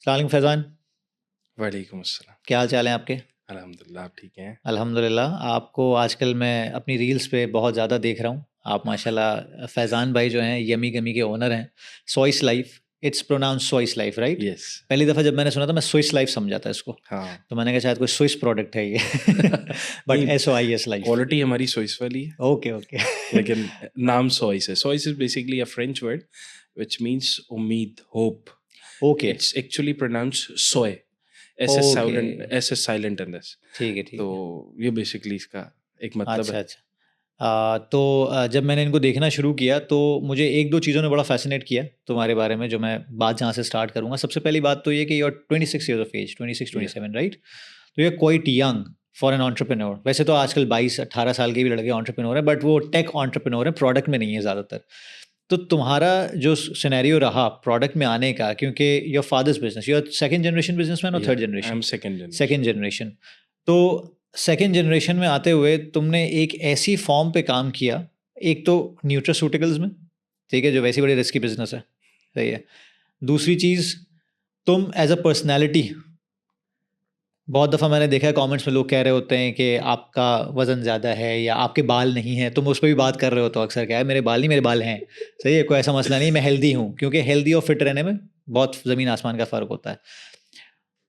सलाम फैज़ान, वालेकुम अस्सलाम। क्या हाल चाल है आपके? अल्हम्दुलिल्लाह आप ठीक हैं? अल्हम्दुलिल्लाह, आपको आजकल मैं अपनी रील्स पे बहुत ज़्यादा देख रहा हूँ। आप माशाल्लाह फैज़ान भाई जो हैं यमी गमी के ओनर हैं। Sois life, it's pronounce Sois life right? Yes. पहली दफ़ा जब मैंने सुना था मैं स्विस लाइफ समझा था इसको। हाँ। तो मैंने कहा शायद कोई स्विस प्रोडक्ट है ये बट नहीं, SOIS लाइफ। क्वालिटी हमारी स्विस वाली है, ओके, ओके। लेकिन नाम सोइस है। Sois is basically a French word which means उम्मीद, hope. Okay, it's actually pronounced soi. Okay. S is silent in this. ठीक है, तो ठीक है। ये बेसिकली इसका एक मतलब अच्छा, है। अच्छा। तो जब मैंने इनको देखना शुरू किया तो मुझे 1-2 चीज़ों ने बड़ा फ़ैसिनेट किया तुम्हारे बारे में जो मैं बात जहाँ से स्टार्ट करूँगा। सबसे पहली बात तो ये कि you are 26 years of age, या 26-27 राइट? तो you are quite young for an entrepreneur. वैसे तो आजकल 22-18 साल के भी लड़के एंटरप्रेन्योर हैं बट वो टेक एंटरप्रेन्योर हैं, प्रोडक्ट में नहीं है ज़्यादातर। तो तुम्हारा जो सिनेरियो रहा प्रोडक्ट में आने का क्योंकि your father's business, you are second generation businessman और या third I generation? Am second generation. Second generation. तो सेकंड जनरेशन में आते हुए तुमने एक ऐसी फॉर्म पे काम किया, एक तो न्यूट्रास्यूटिकल्स में, ठीक है, जो वैसे ही बड़ी रिस्की बिज़नेस है, सही है। दूसरी चीज़, तुम एज़ अ पर्सनैलिटी बहुत दफ़ा मैंने देखा है कमेंट्स में लोग कह रहे होते हैं कि आपका वज़न ज़्यादा है या आपके बाल नहीं हैं, तुम उस पे भी बात कर रहे हो तो अक्सर क्या है मेरे बाल नहीं, मेरे बाल हैं, सही है, कोई ऐसा मसला नहीं, मैं हेल्दी हूँ क्योंकि हेल्दी और फिट रहने में बहुत ज़मीन आसमान का फ़र्क होता है।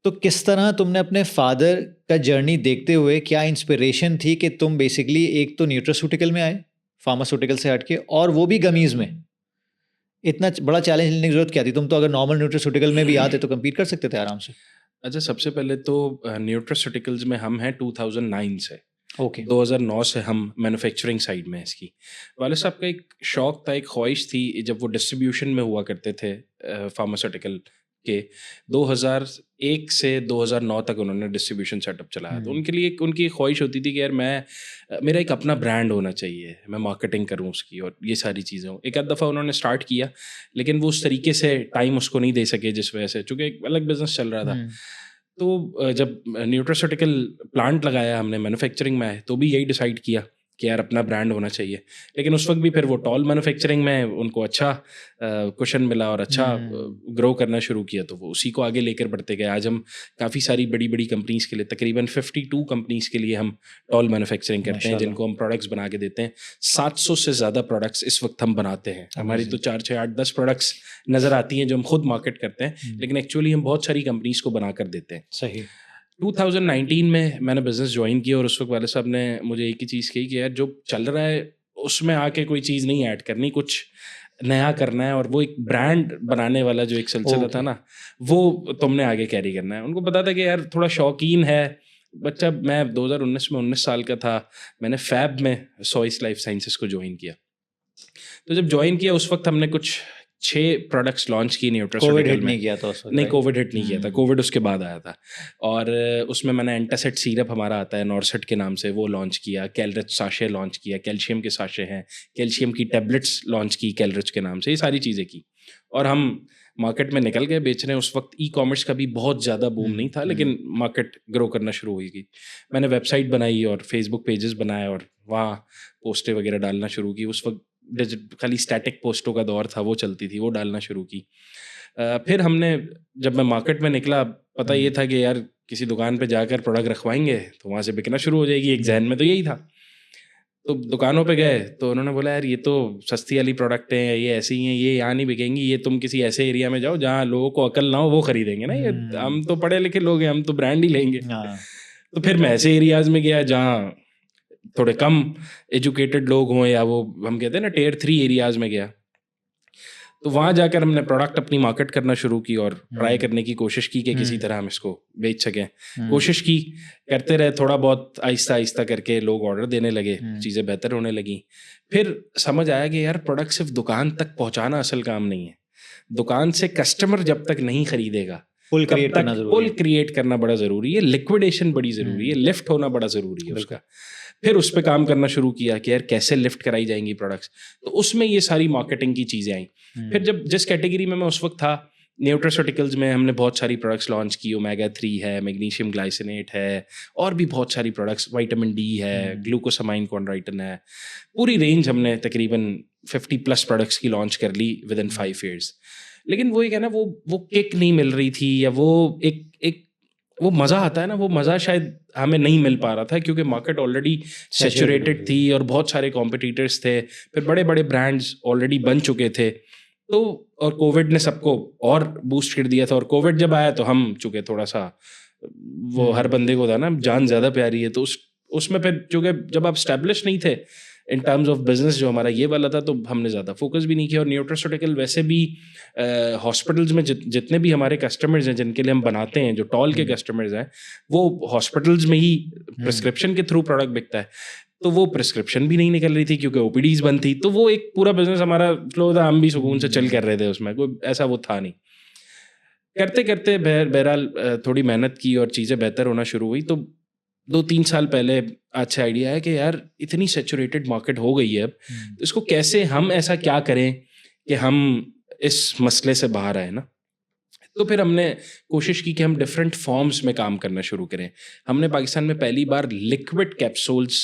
तो किस तरह तुमने अपने फादर का जर्नी देखते हुए क्या इंस्पिरेशन थी कि तुम बेसिकली एक तो न्यूट्रास्यूटिकल में आए, फार्मास्यूटिकल से हट के और वो भी गमीज़ में? इतना बड़ा चैलेंज लेने की ज़रूरत क्या थी? तुम तो अगर नॉर्मल न्यूट्रास्यूटिकल में भी आते तो कम्पीट कर सकते थे आराम से। अच्छा, सबसे पहले तो न्यूट्रास्यूटिकल्स में हम हैं 2009 से। ओके। 2009 से हम मैन्युफैक्चरिंग साइड में हैं इसकी। वाले साहब का एक शौक था, एक ख्वाहिश थी जब वो डिस्ट्रीब्यूशन में हुआ करते थे फार्मास्यूटिकल के। 2001 से 2009 तक उन्होंने डिस्ट्रीब्यूशन सेटअप चलाया। तो हुँ। उनके लिए उनकी एक ख्वाहिश होती थी कि यार मेरा एक अपना ब्रांड होना चाहिए, मैं मार्केटिंग करूँ उसकी और ये सारी चीज़ें हों। एक आध दफ़ा उन्होंने स्टार्ट किया, लेकिन वो उस तरीके से टाइम उसको नहीं दे सके जिस वजह से, चूँकि एक अलग बिज़नेस चल रहा था। हुँ। तो जब न्यूट्रास्यूटिकल प्लांट लगाया हमने, मैन्युफैक्चरिंग में आए, तो भी यही डिसाइड किया कि यार अपना ब्रांड होना चाहिए। लेकिन उस वक़्त भी फिर वो टॉल मैन्युफैक्चरिंग में उनको अच्छा कुशन मिला और अच्छा हुँ। ग्रो करना शुरू किया, तो वो उसी को आगे लेकर बढ़ते गए। आज हम काफ़ी सारी बड़ी-बड़ी कंपनीज़ के लिए, तकरीबन 52 कंपनीज़ के लिए हम टॉल मैन्युफैक्चरिंग करते हैं, माशाल्लाह। जिनको हम प्रोडक्ट्स बना के देते हैं। 700 से ज़्यादा प्रोडक्ट्स इस वक़्त हम बनाते हैं। हमारी तो अमेज़िंग। 4, 6, 8, 10 प्रोडक्ट्स नज़र आती हैं जो हम खुद मार्केट करते हैं, हुँ। लेकिन एक्चुअली हम बहुत सारी कंपनीज़ को बनाकर देते हैं। सही। 2019 में मैंने बिज़नेस जॉइन किया और उस वक़्त वाले साहब ने मुझे एक ही चीज़ कही कि यार जो चल रहा है उसमें आके कोई चीज़ नहीं ऐड करनी, कुछ नया करना है, और वो एक ब्रांड बनाने वाला जो एक सिलसिला था ओके। ना, वो तुमने आगे कैरी करना है। उनको पता था कि यार थोड़ा शौकीन है बच्चा। मैं 2019 में 19 साल का था, मैंने फ़ैब में सोइस लाइफ साइंसेज़ को जॉइन किया। तो जब जॉइन किया उस वक़्त हमने कुछ 6 प्रोडक्ट्स लॉन्च किए कोविड न्यूट्रास्यूटिकल हिट में। नहीं किया था उस वक़्त नहीं, राइट? कोविड हिट नहीं किया था, हुँ। कोविड उसके बाद आया था। और उसमें मैंने एंटासिड सिरप हमारा आता है नॉर्सेट के नाम से, वो लॉन्च किया, कैलरिच साशे लॉन्च किया, कैल्शियम के साशे हैं, कैल्शियम की टैबलेट्स लॉन्च की कैलरिच के नाम से, ये सारी चीज़ें की। और हम मार्केट में निकल गए बेचने। उस वक़्त ई-कॉमर्स का भी बहुत ज़्यादा बूम नहीं हुँ, था, हुँ। लेकिन मार्केट ग्रो करना शुरू हुई थी। मैंने वेबसाइट बनाई और फेसबुक पेजेस बनाए और वहाँ पोस्टें वगैरह डालना शुरू की। उस वक़्त खाली स्टैटिक पोस्टों का दौर था, वो चलती थी, वो डालना शुरू की। फिर हमने, जब मैं मार्केट में निकला, पता ये हुँ, था कि यार किसी दुकान पे जाकर प्रोडक्ट रखवाएँगे तो वहाँ से बिकना शुरू हो जाएगी, एक ज़हन हुँ। में तो यही था। तो दुकानों पे गए तो उन्होंने बोला यार ये तो सस्ती वाली प्रोडक्ट हैं, ये ऐसी ही हैं, ये यहाँ नहीं बिकेंगी, ये तुम किसी ऐसे एरिया में जाओ जहाँ लोगों को अकल ना हो, वो खरीदेंगे ना, ये हुँ। हम तो पढ़े लिखे लोग हैं, हम तो ब्रांड ही लेंगे। हाँ। तो फिर मैं ऐसे एरियाज़ में गया जहाँ थोड़े कम एजुकेटेड लोग हों, या वो हम कहते हैं ना टियर 3 एरियाज़ में गया। तो वहाँ जाकर हमने प्रोडक्ट अपनी मार्केट करना शुरू की और ट्राई हुँ, करने की कोशिश की कि किसी हुँ, तरह हम इसको बेच सकें। हुँ, कोशिश की, करते रहे, थोड़ा बहुत आहिस्ता-आहिस्ता करके लोग ऑर्डर देने लगे, हुँ। चीज़ें बेहतर होने लगीं। फिर समझ आया कि यार प्रोडक्ट सिर्फ़ दुकान तक पहुँचाना असल काम नहीं है। दुकान से कस्टमर जब तक नहीं खरीदेगा, पुल तब क्रिएट तक करना ज़रूरी पुल है। क्रिएट करना बड़ा ज़रूरी है, लिक्विडेशन बड़ी ज़रूरी है, हुँ, लिफ्ट होना बड़ा ज़रूरी है बिल्कुल। उसका। फिर उस पे काम करना शुरू किया कि यार कैसे लिफ्ट कराई जाएँगी प्रोडक्ट्स। तो उसमें ये सारी मार्केटिंग की चीज़ें आईं। फिर हुँ, जब जिस कैटेगरी में मैं उस वक़्त था, न्यूट्रास्यूटिकल्स में हमने बहुत सारी प्रोडक्ट्स लॉन्च की, ओमेगा 3 है, मैग्नीशियम ग्लाइसिनेट है, और भी बहुत सारी प्रोडक्ट्स, विटामिन डी है, हुँ, ग्लूकोसामाइन कॉन्ड्राइटिन है। पूरी रेंज हमने तकरीबन 50 प्लस प्रोडक्ट्स की लॉन्च कर ली विदिन हुँ, 5 ईयर्स। लेकिन वो एक है ना, वो किक नहीं मिल रही थी, या वो एक वो मज़ा आता है ना, वो मज़ा शायद हमें नहीं मिल पा रहा था, क्योंकि मार्केट ऑलरेडी सैचुरेटेड थी और बहुत सारे कॉम्पिटिटर्स थे, फिर बड़े बड़े ब्रांड्स ऑलरेडी बन चुके थे। तो और कोविड ने सबको और बूस्ट कर दिया था, और कोविड जब आया तो हम चूँकि थोड़ा सा, वो हर बंदे को था ना, जान ज़्यादा प्यारी है, तो उसमें फिर चूँकि जब आप स्टैब्लिश नहीं थे इन टर्म्स ऑफ बिजनेस, जो हमारा ये वाला था, तो हमने ज़्यादा फोकस भी नहीं किया। और न्यूट्रास्यूटिकल वैसे भी हॉस्पिटल्स में जितने भी हमारे कस्टमर्स हैं जिनके लिए हम बनाते हैं, जो टॉल के कस्टमर्स हैं, वो हॉस्पिटल्स में ही प्रिस्क्रिप्शन के थ्रू प्रोडक्ट बिकता है, तो वो प्रिस्क्रिप्शन भी नहीं निकल रही थी क्योंकि ओपीडीज बंद थी। तो वो एक पूरा बिजनेस हमारा फ्लो था, हम भी सुकून से चल कर रहे थे, उसमें कोई ऐसा वो था नहीं। करते करते बहरहाल थोड़ी मेहनत की और चीज़ें बेहतर होना शुरू हुई। तो 2-3 साल पहले अच्छा आइडिया है कि यार इतनी सैचुरेटेड मार्केट हो गई है अब, तो इसको कैसे हम ऐसा क्या करें कि हम इस मसले से बाहर आए ना। तो फिर हमने कोशिश की कि हम डिफरेंट फॉर्म्स में काम करना शुरू करें। हमने पाकिस्तान में पहली बार लिक्विड कैप्सूल्स,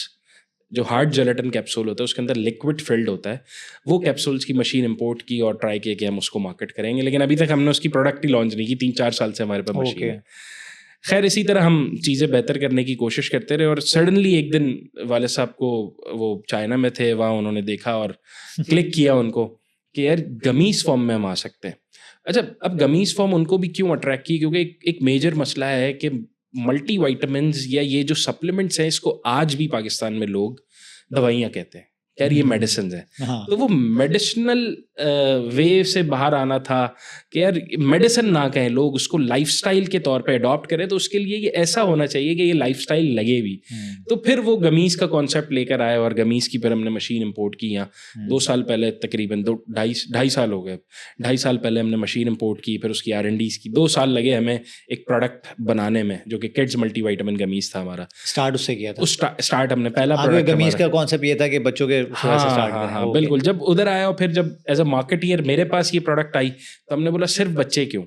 जो हार्ड जेलेटिन कैप्सूल होता है उसके अंदर लिक्विड फिल्ड होता है, वो कैप्सूल्स की मशीन इंपोर्ट की और ट्राई किया कि हम उसको मार्केट करेंगे, लेकिन अभी तक हमने उसकी प्रोडक्ट ही लॉन्च नहीं की। 3-4 साल से हमारे पास मशीन है। खैर, इसी तरह हम चीज़ें बेहतर करने की कोशिश करते रहे, और सडनली एक दिन वाले साहब को, वो चाइना में थे, वहाँ उन्होंने देखा और क्लिक किया उनको कि यार गमीज फॉर्म में हम आ सकते हैं। अच्छा, अब गमीज फॉर्म उनको भी क्यों अट्रैक्ट की, क्योंकि एक मेजर मसला है कि मल्टी वाइटामिन्स या ये जो सप्लीमेंट्स हैं, इसको आज भी पाकिस्तान में लोग दवाइयाँ कहते हैं, यार ये मेडिसिन है। तो वो मेडिसिनल वे से बाहर आना था कि यार मेडिसिन ना कहें, लोग उसको लाइफस्टाइल के तौर पे अडॉप्ट करें, तो उसके लिए ये ऐसा होना चाहिए कि ये लाइफस्टाइल लगे भी। तो फिर वो गमीज का कॉन्सेप्ट लेकर आए, और गमीज की फिर हमने मशीन इंपोर्ट की यहाँ 2 साल पहले, तकरीबन 2-2.5 साल हो गए। 2.5 साल पहले हमने मशीन इंपोर्ट की, फिर उसकी R&Ds की। 2 साल लगे हमें एक प्रोडक्ट बनाने में, जो कि किड्स मल्टीविटामिन गमीज था हमारा। स्टार्ट उससे किया था। स्टार्ट हमने पहला प्रोडक्ट, गमीज का कॉन्सेप्ट ये था कि बच्चों के हाँ, बिल्कुल। जब उधर आया और फिर जब एज अ मार्केटियर मेरे पास ये प्रोडक्ट आई, तो हमने बोला सिर्फ बच्चे क्यों,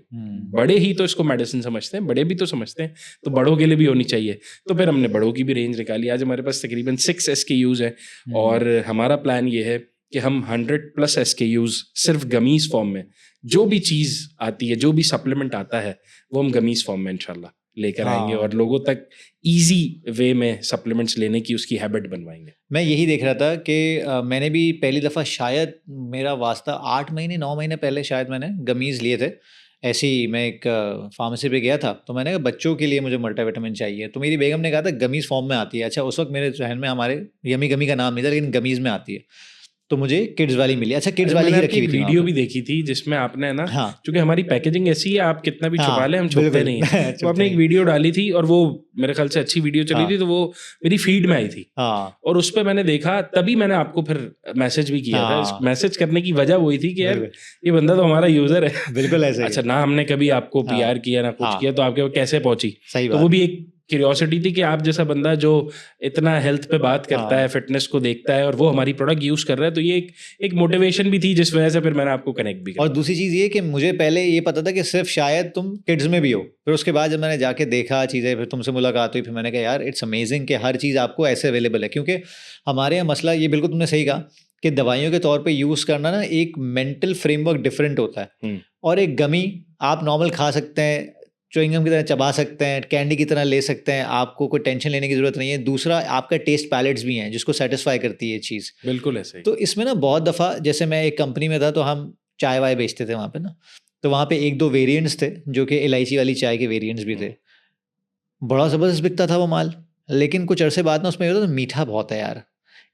बड़े ही तो इसको मेडिसिन समझते हैं, बड़े भी तो समझते हैं, तो बड़ों के लिए भी होनी चाहिए। तो फिर हमने बड़ों की भी रेंज निकाली। आज हमारे पास तकरीबन 6 SKUs है, और हमारा प्लान ये है कि हम 100+ SKUs सिर्फ गमीज फॉर्म में, जो भी चीज़ आती है, जो भी सप्लीमेंट आता है, वो हम गमीज फॉर्म में इंशाल्लाह लेकर आएंगे, और लोगों तक इजी वे में सप्लीमेंट्स लेने की उसकी हैबिट बनवाएंगे। मैं यही देख रहा था कि मैंने भी पहली दफ़ा, शायद मेरा वास्ता 8 महीने 9 महीने पहले शायद मैंने गमीज़ लिए थे। ऐसे ही मैं एक फार्मेसी पे गया था, तो मैंने कहा बच्चों के लिए मुझे मल्टीविटामिन चाहिए, तो मेरी बेगम ने कहा था गमीज़ फॉर्म में आती है। अच्छा, उस वक्त मेरे जहन में हमारे यमी गमी का नाम नहीं था, लेकिन गमीज़ में आती है, तो मुझे किड्स वाली मिली। अच्छा, किड्स वाली ही रखी हुई थी। वीडियो भी देखी थी जिसमें आपने ना, हाँ, क्योंकि हमारी पैकेजिंग ऐसी है, आप कितना भी छुपा लें, हम छुपते नहीं हैं। तो आपने एक नहीं। वीडियो डाली थी, और वो मेरे ख्याल से अच्छी वीडियो चली थी, तो वो मेरी फीड में आई थी, और उस पर मैंने देखा, तभी मैंने आपको फिर मैसेज भी किया था। मैसेज करने की वजह वही थी कि यार ये बंदा तो हमारा यूजर है। बिल्कुल ऐसे। अच्छा, ना हमने कभी आपको PR किया, ना कुछ किया, तो आपके कैसे पहुंची? तो वो भी एक क्यूरियोसिटी थी कि आप जैसा बंदा जो इतना हेल्थ पे बात करता है, फिटनेस को देखता है, और वो हमारी प्रोडक्ट यूज कर रहा है, तो ये एक मोटिवेशन भी थी, जिस वजह से फिर मैंने आपको कनेक्ट भी किया। और दूसरी चीज़ ये कि मुझे पहले ये पता था कि सिर्फ शायद तुम किड्स में भी हो, फिर उसके बाद जब मैंने जाके देखा चीज़ें, फिर तुमसे मुलाकात हुई, फिर मैंने कहा यार इट्स अमेजिंग कि हर चीज़ आपको ऐसे अवेलेबल है। क्योंकि हमारे यहाँ मसला ये, बिल्कुल तुमने सही कहा कि दवाइयों के तौर पे यूज़ करना ना, एक मेंटल फ्रेमवर्क डिफरेंट होता है, और एक गमी आप नॉर्मल खा सकते हैं, च्युइंगम की तरह चबा सकते हैं, कैंडी की तरह ले सकते हैं, आपको कोई टेंशन लेने की ज़रूरत नहीं है। दूसरा, आपका टेस्ट पैलेट्स भी हैं जिसको सेटिस्फाई करती है ये चीज़। बिल्कुल ऐसे। तो इसमें ना बहुत दफ़ा, जैसे मैं एक कंपनी में था, तो हम चाय वाय बेचते थे वहाँ पे ना, तो वहाँ पे 1-2 वेरिएंट्स थे जो कि इलायची वाली चाय के वेरिएंट्स भी थे। बड़ा ज़बरदस्त बिकता था वो माल, लेकिन कुछ अरसे बाद ना उसमें ये होता था, मीठा बहुत है यार,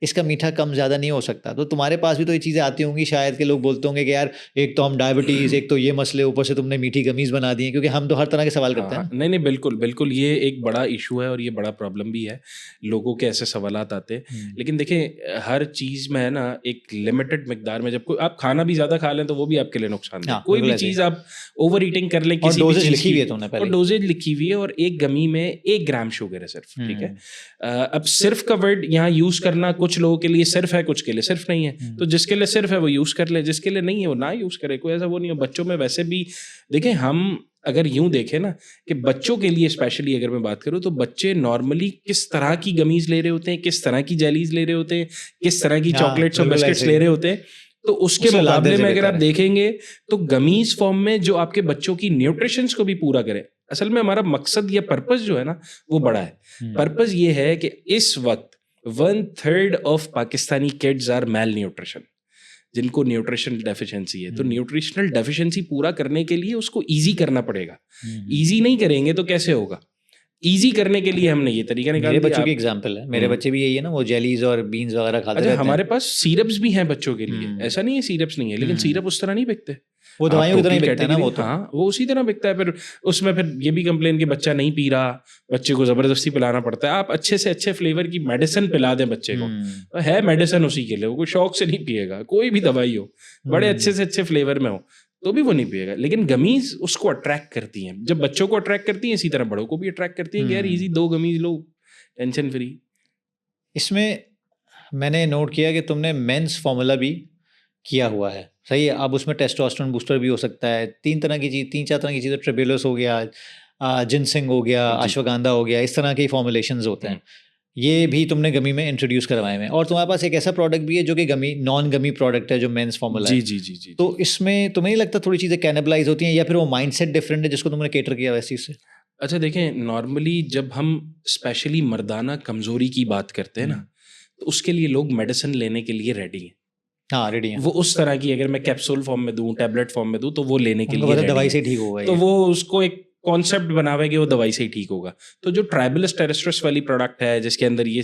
इसका मीठा कम ज़्यादा नहीं हो सकता। तो तुम्हारे पास भी तो ये चीज़ें आती होंगी शायद, कि लोग बोलते होंगे कि यार एक तो हम डायबिटीज़, एक तो ये मसले, ऊपर से तुमने मीठी गमीज़ बना दी है, क्योंकि हम तो हर तरह के सवाल करते हैं ना। नहीं, बिल्कुल बिल्कुल, ये एक बड़ा इशू है, और ये बड़ा प्रॉब्लम भी है, लोगों के ऐसे सवालात आते हैं। लेकिन देखें, हर चीज़ में है ना एक लिमिटेड मिकदार में, जब कोई आप खाना भी ज़्यादा खा लें तो वो भी आपके लिए नुकसान है। कोई भी चीज़ आप ओवर ईटिंग कर लें, किसी डोजेज लिखी हुई है तुमने पहले, और डोजेज लिखी हुई है, और एक गमी में 1 ग्राम शुगर है सिर्फ, ठीक है। अब सिर्फ का वर्ड यहाँ यूज करना कुछ लोगों के लिए सिर्फ है, कुछ के लिए सिर्फ नहीं है। तो जिसके लिए सिर्फ है वो यूज कर ले, जिसके लिए नहीं है वो ना यूज करे, कोई ऐसा वो नहीं है। बच्चों में वैसे भी देखें, हम अगर यूं देखें ना कि बच्चों के लिए स्पेशली अगर मैं बात करूं, तो बच्चे नॉर्मली किस तरह की गमीज ले रहे होते हैं, किस तरह की जेलीज ले रहे होते हैं, किस तरह की चॉकलेट्स और बिस्किट्स ले रहे होते हैं, तो उसके उससे लाख मुकाबले दर्जे में अगर बेहतर आप है। देखेंगे तो गमीज फॉर्म में जो आपके बच्चों की न्यूट्रिशंस को भी पूरा करे, असल में हमारा मकसद या पर्पस जो है ना वो बड़ा है। पर्पस ये है कि इस वक्त 1/3 of Pakistani kids are malnutrition, जिनको न्यूट्रिशन डेफिशिएंसी है। तो न्यूट्रिशनल डेफिशिएंसी पूरा करने के लिए उसको इजी करना पड़ेगा। इजी नहीं करेंगे तो कैसे होगा? इजी करने के लिए हमने ये तरीका मेरे निकाल दिया। बच्चों की एग्जांपल है, मेरे बच्चे भी यही है ना, वो जेलीज और बीन्स वगैरह खाते अच्छा, रहते हमारे हैं। पास सीरप्स भी हैं बच्चों के लिए, ऐसा नहीं है सीरप्स नहीं है, लेकिन सीरप उस तरह नहीं बिकते। वो आप दवाइयों की तरह ही टोटल बिकता है ना वो कैटेगरी, तो। हाँ वो उसी तरह बिकता है। फिर उसमें फिर ये भी कंप्लेन कि बच्चा नहीं पी रहा, बच्चे को जबरदस्ती पिलाना पड़ता है। आप अच्छे से अच्छे फ्लेवर की मेडिसिन पिला दें बच्चे को, तो है मेडिसिन उसी के लिए, वो कोई शौक से नहीं पिएगा। कोई भी दवाई हो, बड़े अच्छे से अच्छे फ्लेवर में हो, तो भी वो नहीं पिएगा। लेकिन गमीज उसको अट्रैक्ट करती हैं। जब बच्चों को अट्रैक्ट करती हैं, इसी तरह बड़ों को भी अट्रैक्ट करती हैं कि यार इजी 2 गमीज लो, टेंशन फ्री। इसमें मैंने नोट किया कि तुमने मेंस फार्मूला भी किया हुआ है, सही है। अब उसमें टेस्टोस्टेरोन बूस्टर भी हो सकता है, 3 तरह की चीज़, 3-4 तरह की चीज़ें, ट्रिबुलस हो गया, जिनसिंग हो गया, जी। अश्वगंधा हो गया, इस तरह के फॉर्मुलेशंस होते हैं। ये भी तुमने गमी में इंट्रोड्यूस करवाए हैं, और तुम्हारे पास एक ऐसा प्रोडक्ट भी है जो कि गमी नॉन गमी प्रोडक्ट है, जो मेंस फार्मूला जी है। जी जी जी। तो इसमें तुम्हें नहीं लगता थोड़ी चीज़ें कैनिबलाइज होती हैं, या फिर वो माइंडसेट डिफरेंट है जिसको तुमने केटर किया वैसी से? अच्छा देखें, नॉर्मली जब हम स्पेशली मर्दाना कमजोरी की बात करते हैं ना, तो उसके लिए लोग मेडिसिन लेने के लिए रेडी हैं। हाँ, रेडी है। वो उस तरह की, अगर मैं कैप्सूल फॉर्म में दूं, टैबलेट फॉर्म में दूं, तो वो लेने के उनको लिए पता रेडी दवाई हैं। से ठीक होगा तो ये। वो उसको एक कॉन्सेप्ट बनावे कि वो दवाई से ही ठीक होगा। तो जो ट्राइबलिस टेरेस्ट्रस वाली प्रोडक्ट है, जिसके अंदर ये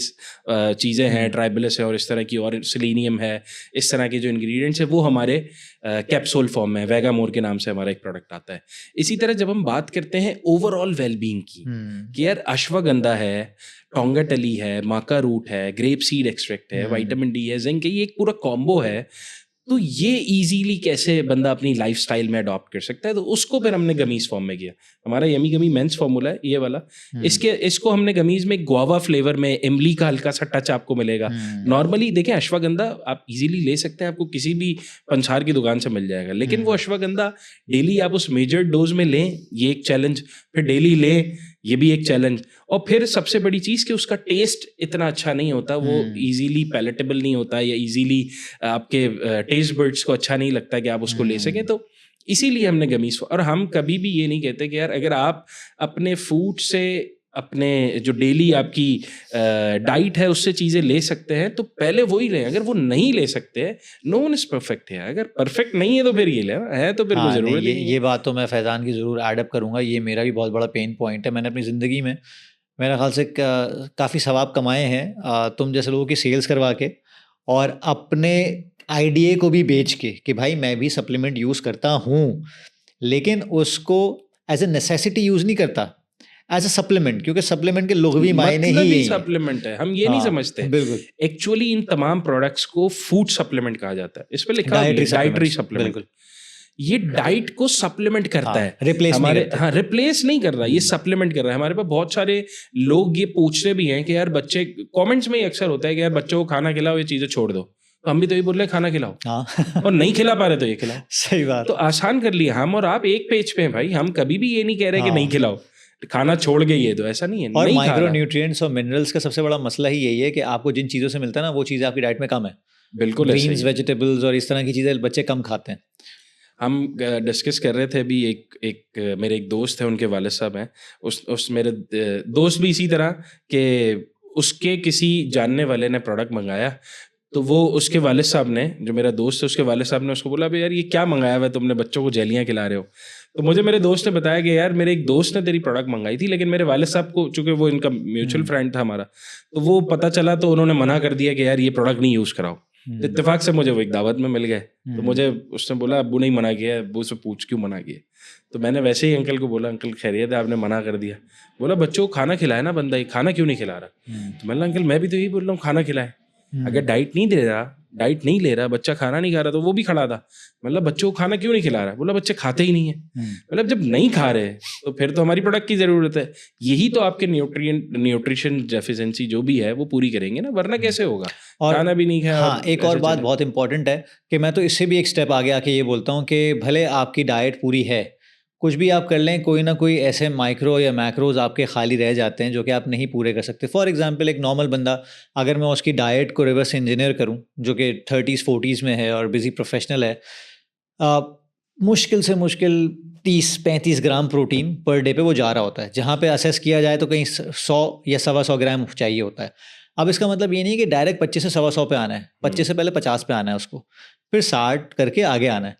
चीज़ें हैं, ट्राइबलिस है और इस तरह की, और सेलेनियम है, इस तरह के जो इंग्रेडिएंट्स है, वो हमारे कैप्सूल फॉर्म में, वेगामोर के नाम से हमारा एक प्रोडक्ट आता है। इसी तरह जब हम बात करते हैं ओवरऑल वेलबींग की, कि यार अश्वगंधा है, टोंगाटली है, माका रूट है, ग्रेप सीड एक्सट्रैक्ट है, विटामिन डी है, जिंक है, ये एक पूरा कॉम्बो है। तो ये इजीली कैसे बंदा अपनी लाइफस्टाइल में अडॉप्ट कर सकता है, तो उसको फिर हमने गमीज फॉर्म में किया। हमारा यमी गमी मेंस फॉर्मूला है ये वाला। इसको हमने गमीज में गुआवा फ्लेवर में, इमली का हल्का सा टच आपको मिलेगा। नॉर्मली देखें, अश्वगंधा आप इजीली ले सकते हैं, आपको किसी भी पंसार की दुकान से मिल जाएगा। लेकिन वो अश्वगंधा डेली आप उस मेजर डोज में लें, ये एक चैलेंज। फिर डेली लें, ये भी एक चैलेंज। और फिर सबसे बड़ी चीज़ कि उसका टेस्ट इतना अच्छा नहीं होता, वो इजीली पैलेटेबल नहीं होता, या इजीली आपके टेस्ट बर्ड्स को अच्छा नहीं लगता कि आप उसको ले सकें। तो इसीलिए हमने गमीज, और हम कभी भी ये नहीं कहते कि यार अगर आप अपने फूड से, अपने जो डेली आपकी डाइट है उससे चीज़ें ले सकते हैं, तो पहले वही लें। अगर वो नहीं ले सकते हैं, नो वन इज परफेक्ट है। अगर परफेक्ट नहीं है तो फिर ये लेना है, तो फिर कोई जरूरत नहीं। ये बात तो मैं फैज़ान की ज़रूर एडअप करूँगा। ये मेरा भी बहुत बड़ा पेन पॉइंट है। मैंने अपनी ज़िंदगी में मेरा ख्याल से काफ़ी सवाब कमाए हैं तुम जैसे लोगों की सेल्स करवा के, और अपने आइडिया को भी बेच के, कि भाई मैं भी सप्लीमेंट यूज़ करता हूँ, लेकिन उसको एज ए नेसेसिटी यूज़ नहीं करता, एज ए सप्लीमेंट, क्योंकि सप्लीमेंट के लुग़वी मायने ही यही हैं। सप्लीमेंट है, हम ये नहीं समझते। बिल्कुल, एक्चुअली इन तमाम प्रोडक्ट्स को फूड सप्लीमेंट कहा जाता है। इस पे लिखा है डाइटरी सप्लीमेंट। बिल्कुल, ये डाइट को सप्लीमेंट करता है, रिप्लेस नहीं करता। हाँ, रिप्लेस नहीं कर रहा, ये सप्लीमेंट कर रहा है। हमारे पास बहुत सारे लोग ये पूछते भी हैं कि यार बच्चे, कमेंट्स में ही अक्सर होता है कि यार बच्चों को खाना खिलाओ, ये चीजें छोड़ दो। तो हम भी तो ये बोल रहे हैं खाना खिलाओ, हाँ और नहीं खिला पा रहे तो ये खिलाओ। सही बात। तो आसान कर लिया, हम और आप एक पेज पे हैं भाई। हम कभी भी ये नहीं कह रहे कि नहीं खिलाओ, खाना छोड़ गई है, तो ऐसा नहीं है। और नहीं माइक्रो न्यूट्रिएंट्स और मिनरल्स का सबसे बड़ा मसला ही यही है कि आपको जिन चीज़ों से मिलता है ना, वो चीज़ें आपकी डाइट में कम है। बिल्कुल, ग्रीन्स, वेजिटेबल्स और इस तरह की चीज़ें बच्चे कम खाते हैं। हम डिस्कस कर रहे थे अभी, एक मेरे एक दोस्त है, उनके वालिद साहब हैं, उस मेरे दोस्त भी इसी तरह के, उसके किसी जानने वाले ने प्रोडक्ट मंगाया, तो वो उसके वालिद साहब ने, जो मेरा दोस्त है उसके वालिद साहब ने उसको बोला, भाई यार ये क्या मंगाया हुआ है तुमने, बच्चों को जेलियाँ खिला रहे हो। तो मुझे मेरे दोस्त ने बताया कि यार मेरे एक दोस्त ने तेरी प्रोडक्ट मंगाई थी, लेकिन मेरे वालिद साहब को, चूंकि वो इनका म्यूचुअल फ्रेंड था हमारा, तो वो पता चला तो उन्होंने मना कर दिया कि यार ये प्रोडक्ट नहीं यूज़ कराओ। तो इत्तेफाक से मुझे वो एक दावत में मिल गए, तो मुझे उसने बोला अब्बू नहीं मना किया, अब्बू से पूछ क्यों मना किया। तो मैंने वैसे ही अंकल को बोला, अंकल खैरियत है, आपने मना कर दिया। बोला बच्चों को खाना खिलाए ना बंदा, ही खाना क्यों नहीं खिला रहा। तो मैंने अंकल मैं भी तो यही बोल रहा हूँ, खाना खिलाए। अगर डाइट नहीं ले रहा बच्चा, खाना नहीं खा रहा, तो वो भी खड़ा था। मतलब बच्चों को खाना क्यों नहीं खिला रहा, बोला बच्चे खाते ही नहीं है। मतलब जब नहीं खा रहे तो फिर तो हमारी प्रोडक्ट की जरूरत है। यही तो आपके न्यूट्रिशन डेफिशिएंसी जो भी है वो पूरी करेंगे ना, वरना कैसे होगा। और खाना भी नहीं खाया। हाँ, एक और बात बहुत इंपॉर्टेंट है कि मैं तो इससे भी एक स्टेप आगे आके ये बोलता हूँ कि भले आपकी डाइट पूरी है, कुछ भी आप कर लें, कोई ना कोई ऐसे माइक्रो या मैक्रोज आपके खाली रह जाते हैं जो कि आप नहीं पूरे कर सकते। फॉर एग्जांपल एक नॉर्मल बंदा, अगर मैं उसकी डाइट को रिवर्स इंजीनियर करूं, जो कि 30s 40s में है और बिजी प्रोफेशनल है, मुश्किल से मुश्किल 30-35 ग्राम प्रोटीन पर डे पे वो जा रहा होता है, जहाँ पे असेस किया जाए तो कहीं 100 या 125 ग्राम चाहिए होता है। अब इसका मतलब ये नहीं कि डायरेक्ट 25 से 125 पे आना है, 25 से पहले 50 पे आना है उसको, फिर 60 करके आगे आना है।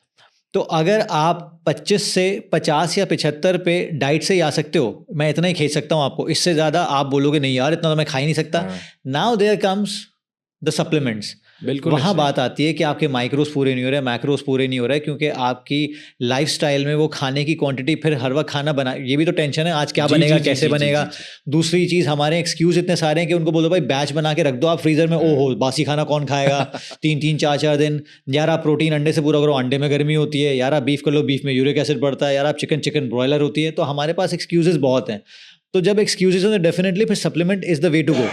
तो अगर आप 25 से 50 या 75 पे डाइट से ही आ सकते हो, मैं इतना ही खींच सकता हूँ आपको, इससे ज़्यादा आप बोलोगे नहीं यार इतना तो मैं खा ही नहीं सकता। हाँ, now there comes the supplements. बिल्कुल वहाँ ऐसे। बात आती है कि आपके माइक्रोस पूरे नहीं हो रहे, मैक्रोस पूरे नहीं हो रहे, क्योंकि आपकी लाइफस्टाइल में वो खाने की क्वांटिटी, फिर हर वक्त खाना बना, ये भी तो टेंशन है आज क्या जी, बनेगा, जी, जी, कैसे जी, जी, बनेगा। जी, जी। दूसरी चीज़, हमारे एक्सक्यूज़ इतने सारे हैं कि उनको बोलो भाई बैच बना के रख दो आप फ्रीज़र में, ओहो बासी खाना कौन खाएगा 3-3 4-4 दिन। यार आप प्रोटीन अंडे से पूरा करो, अंडे में गर्मी होती है। यार आप बीफ कर लो, बीफ में यूरिक एसिड बढ़ता है। यार आप चिकन ब्रॉयलर होती है। तो हमारे पास एक्सक्यूजेस बहुत हैं। तो जब एक्सक्यूजेस हैं तो डेफिनेटली फिर supplement is the way to go.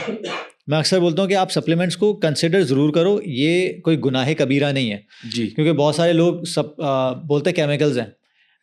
मैं अक्सर बोलता हूँ कि आप सप्लीमेंट्स को कंसिडर ज़रूर करो, ये कोई गुनाह कबीरा नहीं है। जी। क्योंकि बहुत सारे लोग बोलते केमिकल्स हैं।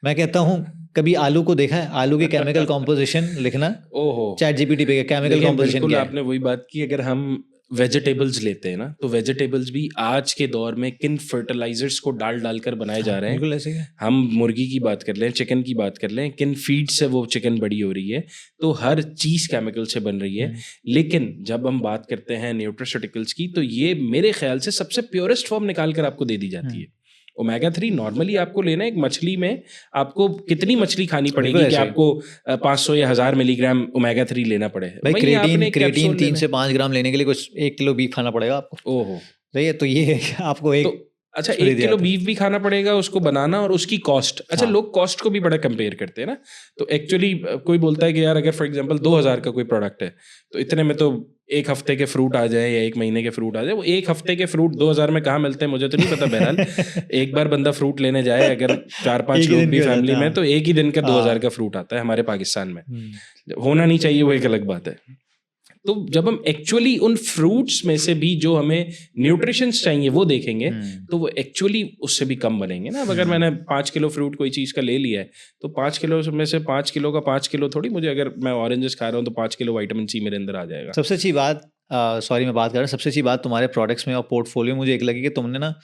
मैं कहता हूँ कभी आलू को देखा है, आलू की केमिकल कॉम्पोजिशन लिखना ओहो! चैट जीपीटी पे, केमिकल देखिए, कॉम्पोजिशन बिल्कुल क्या है। आपने वही बात की। अगर हम वेजिटेबल्स लेते हैं ना, तो वेजिटेबल्स भी आज के दौर में किन फर्टिलाइजर्स को डाल कर बनाए जा रहे हैं। बिल्कुल ऐसे ही है। हम मुर्गी की बात कर लें, चिकन की बात कर लें, किन फीड से वो चिकन बड़ी हो रही है, तो हर चीज़ केमिकल से बन रही है। लेकिन जब हम बात करते हैं न्यूट्रास्यूटिकल्स की, तो ये मेरे ख्याल से सबसे प्योरेस्ट फॉर्म निकाल कर आपको दे दी जाती है। ओमेगा 3 नॉर्मली आपको लेना है, एक मछली में आपको कितनी मछली खानी बिल्कुल पड़ेगी कि ऐसे ही। आपको 500 या 1000 मिलीग्राम ओमेगा 3 लेना पड़े? भाई वहीं आपने एक क्रेटीन कैप्सूल 3 लेना से है। 5 ग्राम लेने के लिए कुछ 1 किलो बीफ खाना पड़ेगा आपको। ओहो! सही है, तो ये है कि आपको तो एक अच्छा, छुरी 1 दिया किलो जाता है। बीफ भी खाना पड़ेगा, उसको बनाना और उसकी कॉस्ट। अच्छा, हाँ। लोग कॉस्ट को भी बड़ा कंपेयर करते हैं ना। तो एक्चुअली कोई बोलता है कि यार अगर फॉर एग्जांपल 2000 का कोई प्रोडक्ट है, तो इतने में तो 1 हफ्ते के फ्रूट आ जाए या 1 महीने के फ्रूट आ जाए। वो 1 हफ्ते के फ्रूट 2000 में कहाँ मिलते हैं मुझे तो नहीं पता। बहरहाल एक बार बंदा फ्रूट लेने जाए, अगर 4-5 एक ही लोग दिन भी के हो जाते फैमिली हैं। में, तो एक ही दिन का 2000 हाँ। का फ्रूट आता है हमारे पाकिस्तान में। हम्म। होना नहीं चाहिए, वो एक अलग बात है। तो जब हम एक्चुअली उन फ्रूट्स में से भी जो हमें न्यूट्रिशंस चाहिए वो देखेंगे, तो वो एक्चुअली उससे भी कम बनेंगे ना। अब अगर मैंने 5 किलो फ्रूट कोई चीज़ का ले लिया है, तो 5 किलो में से 5 किलो का 5 किलो थोड़ी मुझे, अगर मैं ऑरेंजेस खा रहा हूँ तो 5 किलो विटामिन सी मेरे अंदर आ जाएगा। सबसे अच्छी बात, सॉरी मैं बात कर रहा हूँ, सबसे अच्छी बात तुम्हारे प्रोडक्ट्स में और पोर्टफोलियो में मुझे एक लगी कि तुमने ना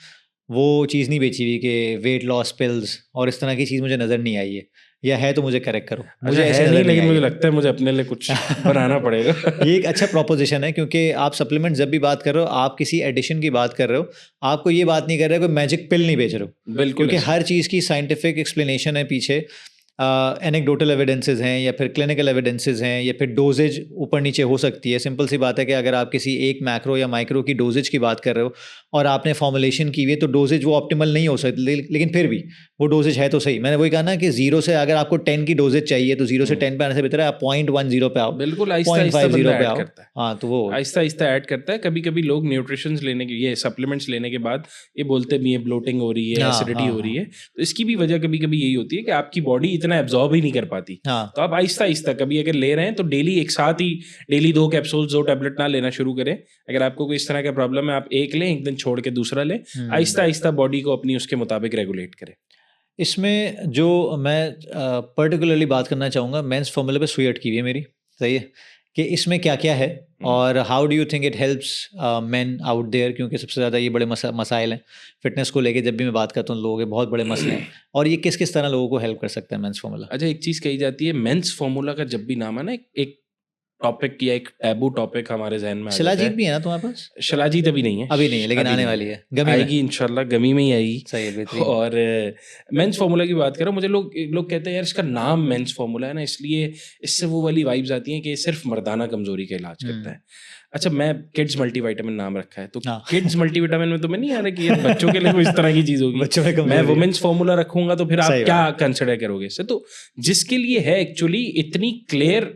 वो चीज़ नहीं बेची हुई कि वेट लॉस पिल्स और इस तरह की चीज़ मुझे नज़र नहीं आई है, या है तो मुझे करेक्ट करो, मुझे अच्छा, ऐसी है नज़र नहीं, नहीं लेकिन आई मुझे है। लगता है मुझे अपने लिए कुछ बनाना पड़ेगा। ये एक अच्छा प्रोपोजिशन है, क्योंकि आप सप्लीमेंट जब भी बात कर रहे हो, आप किसी एडिशन की बात कर रहे हो, आपको ये बात नहीं कर रहे हो, कोई मैजिक पिल नहीं बेच रहे हो। बिल्कुल क्योंकि ऐसे। हर चीज़ की साइंटिफिक एक्सप्लेनेशन है पीछे, एनेक्डोटल एविडेंसेस हैं या फिर क्लिनिकल एविडेंसेस हैं या फिर डोजेज ऊपर नीचे हो सकती है। सिंपल सी बात है कि अगर आप किसी एक मैक्रो या माइक्रो की डोजेज की बात कर रहे हो और आपने फॉर्मुलेशन की हुई है, तो डोजेज वो ऑप्टिमल नहीं हो सकती, लेकिन फिर भी वो डोजेज है तो सही। मैंने वही कहा ना कि 0 से अगर आपको 10 की डोजेज चाहिए, तो 0 से 10 पे आने से बेहतर है आप 0.10 पे आओ, बिल्कुल आहिस्ता आहिस्ता 0.50 बंदा पे ऐड आओ। करता है, हाँ, तो वो आहिस्ता आहिस्ता ऐड करता है। कभी कभी लोग न्यूट्रिशंस लेने के, ये सप्लीमेंट्स लेने के बाद ये बोलते भी हैं ब्लोटिंग हो रही है, हाँ एसिडिटी हाँ हो रही हाँ है। तो इसकी भी वजह कभी कभी यही होती है कि आपकी बॉडी इतना एब्जॉर्ब ही नहीं कर पाती। हाँ। तो आप आहिस्ता आहिस्ता कभी अगर ले रहे हैं तो डेली एक साथ ही, डेली 2 कैप्सूल्स 2 टैबलेट ना लेना शुरू करें। अगर आपको कोई इस तरह का प्रॉब्लम है, आप एक लें, एक दिन छोड़ के दूसरा लें। आहिस्ता आहिस्ता बॉडी को अपनी उसके मुताबिक रेगुलेट करें। इसमें जो मैं पर्टिकुलरली बात करना चाहूँगा, मेंस फॉर्मूला पे सुई अटकी हुई है मेरी। सही है कि इसमें क्या क्या है और how do you think it helps men out there, क्योंकि सबसे ज़्यादा ये बड़े मसाइल हैं फिटनेस को लेके। जब भी मैं बात करता हूँ लोगों के बहुत बड़े मसले हैं, और ये किस किस तरह लोगों को हेल्प कर सकता है मेंस फॉर्मूला। अच्छा, एक चीज कही जाती है, मेंस फॉर्मूला का जब भी नाम है ना, एक टॉपिक या एक टैबू टॉपिक हमारे जहन में आ जाता शिलाजीत है। भी है ना तुम्हारे पास? शिलाजीत अभी नहीं है, अभी नहीं है, लेकिन अभी आने नहीं वाली है। है, गमी में। आएगी इंशाल्लाह, गमी में ही आएगी। सही है, बेहतरीन। और मेंस फार्मूला की बात करो, मुझे लोग लोग कहते हैं यार इसका नाम मेंस फार्मूला है ना, इसलिए इससे वो वाली वाइब्स आती हैं कि ये सिर्फ मर्दाना कमजोरी का इलाज करता है। अच्छा, मैं किड्स मल्टीविटामिन नाम रखा है, तो हाँ। किड्स मल्टीविटामिन में तुम्हें नहीं आ रहा कि ये बच्चों के लिए कोई इस तरह की चीज होगी। बच्चों में मैं कमजोरी है। वुमेन्स फार्मूला रखूंगा तो फिर आप सही क्या बात। कंसिडर करोगे इससे? तो जिसके लिए है एक्चुअली इतनी क्लियर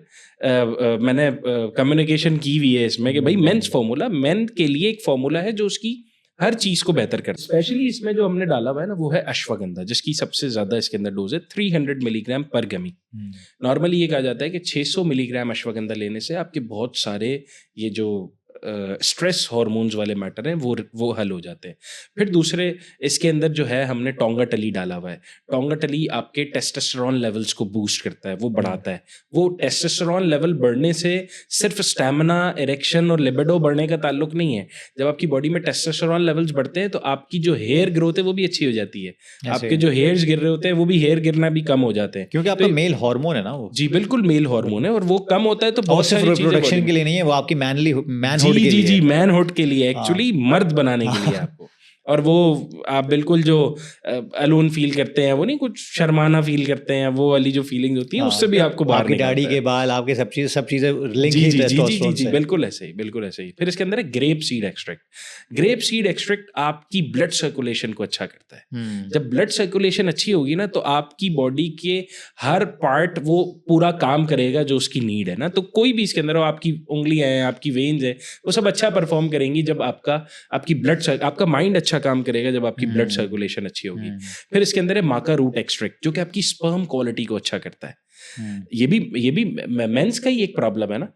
मैंने कम्युनिकेशन की हुई है इसमें कि भाई मेंस फार्मूला मेन के लिए एक फार्मूला है जो उसकी हर चीज को बेहतर करता है। स्पेशली इसमें जो हमने डाला हुआ है ना, वो है अश्वगंधा, जिसकी सबसे ज्यादा इसके अंदर डोज है 300 मिलीग्राम पर गमी। नॉर्मली ये कहा जाता है कि 600 मिलीग्राम अश्वगंधा लेने से आपके बहुत सारे ये जो स्ट्रेस हार्मोन्स वाले मैटर हैं वो हल हो जाते हैं। फिर दूसरे इसके अंदर जो है हमने टोंगाटली डाला हुआ है। टोंगाटली आपके टेस्टोस्टेरोन लेवल्स को बूस्ट करता है, वो बढ़ाता है। वो टेस्टोस्टेरोन लेवल बढ़ने से सिर्फ स्टैमिना, इरेक्शन और लिबिडो बढ़ने का ताल्लुक नहीं है। जब आपकी बॉडी में टेस्टोस्टेरोन लेवल्स बढ़ते हैं तो आपकी जो हेयर ग्रोथ है वो भी अच्छी हो जाती है। आपके जो हेयर्स गिर रहे होते हैं वो भी हेयर गिरना भी कम हो जाते हैं, क्योंकि आपका मेल हार्मोन है ना वो। जी बिल्कुल मेल हार्मोन है और वो कम होता है तो बहुत सारी चीजें प्रोडक्शन के लिए नहीं है, वो आपकी मैनहुड के लिए। जी जी मैनहुड के लिए, एक्चुअली मर्द बनाने के लिए आपको। और वो आप बिल्कुल जो अलोन फील करते हैं, वो नहीं कुछ शर्माना फील करते हैं, वो वाली जो फीलिंग होती है उससे भी आपको बाहर आपकी दाढ़ी के बाल, आपके सब चीजें लिंक जी ही जी जी जी टेस्टोस्टेरोन जी से। बिल्कुल ऐसे ही, बिल्कुल ऐसे ही। फिर इसके अंदर है grape seed extract. Grape seed extract आपकी ब्लड सर्कुलेशन को अच्छा करता है। जब ब्लड सर्कुलेशन अच्छी होगी ना तो आपकी बॉडी के हर पार्ट वो पूरा काम करेगा जो उसकी नीड है ना। तो कोई भी इसके अंदर हो, आपकी उंगलियां हैं, आपकी वेन्स है, वो सब अच्छा परफॉर्म करेंगी जब आपका माइंड अच्छा काम करेगा जब आपकी ब्लड सर्कुलेशन अच्छी होगी। फिर इसके अंदर है माका रूट एक्सट्रैक्ट जो कि आपकी स्पर्म क्वालिटी को अच्छा करता है। ये भी मेंस का ही एक प्रॉब्लम है ना।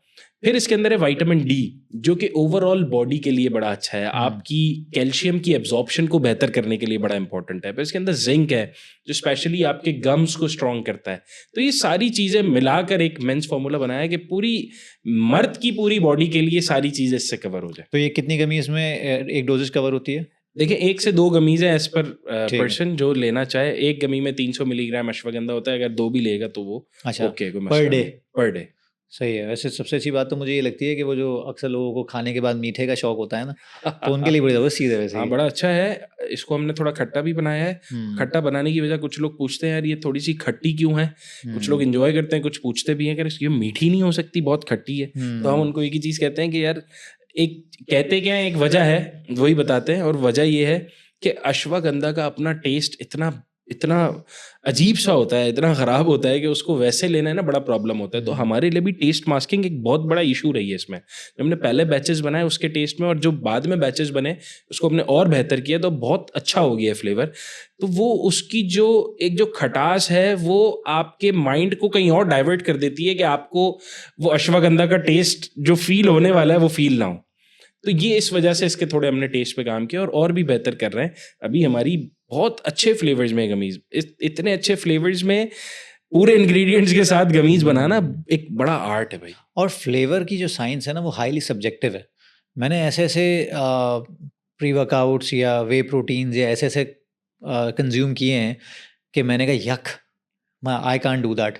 फिर इसके अंदर है विटामिन डी जो कि ओवरऑल बॉडी के लिए बड़ा अच्छा है, आपकी कैल्शियम की एब्जॉर्प्शन को बेहतर करने के लिए बड़ा इंपॉर्टेंट है। फिर इसके अंदर जिंक है जो स्पेशली आपके गम्स को स्ट्रॉन्ग करता है। तो ये सारी चीजें मिलाकर एक मेंस फॉर्मूला बनाया कि पूरी मर्द की पूरी बॉडी के लिए सारी चीजें इससे कवर हो जाए। तो ये कितनी गमीज में एक डोजेज कवर होती है? देखिए 1 से 2 गमीज है एज पर पर्सन जो लेना चाहे। एक गमी में 300 मिलीग्राम अश्वगंधा होता है, अगर 2 भी लेगा तो वो अच्छा, ओके पर डे सही है। वैसे सबसे अच्छी बात तो मुझे ये लगती है कि वो जो अक्सर लोगों को खाने के बाद मीठे का शौक होता है ना, तो उनके लिए बड़ी जबरदस्त चीज़ है वैसे। हाँ बड़ा अच्छा है। इसको हमने थोड़ा खट्टा भी बनाया है। खट्टा बनाने की वजह कुछ लोग पूछते हैं यार ये थोड़ी सी खट्टी क्यों है, कुछ लोग एंजॉय करते हैं, कुछ पूछते भी हैं कि ये मीठी नहीं हो सकती, बहुत खट्टी है। तो हम उनको एक ही चीज़ कहते हैं कि यार एक कहते क्या है, एक वजह है, वही बताते हैं। और वजह ये है कि अश्वगंधा का अपना टेस्ट इतना अजीब सा होता है, इतना ख़राब होता है कि उसको वैसे लेना है ना बड़ा प्रॉब्लम होता है। तो हमारे लिए भी टेस्ट मास्किंग एक बहुत बड़ा इशू रही है इसमें। जब हमने पहले बैचेस बनाए उसके टेस्ट में और जो बाद में बैचेस बने उसको हमने और बेहतर किया तो बहुत अच्छा हो गया फ्लेवर। तो वो उसकी जो खटास है वो आपके माइंड को कहीं और डाइवर्ट कर देती है कि आपको वो अश्वगंधा का टेस्ट जो फील होने वाला है वो फील ना हो। तो ये इस वजह से इसके थोड़े हमने टेस्ट पे काम किया और भी बेहतर कर रहे हैं। अभी हमारी बहुत अच्छे फ्लेवर्स में गमीज, इतने अच्छे फ्लेवर्स में पूरे इंग्रेडिएंट्स के साथ गमीज बनाना एक बड़ा आर्ट है भाई। और फ्लेवर की जो साइंस है ना वो हाईली सब्जेक्टिव है। मैंने ऐसे प्री वर्कआउट्स या वे प्रोटीन्स या ऐसे कंज्यूम किए हैं कि मैंने कहा यक, आई कांट डू दैट।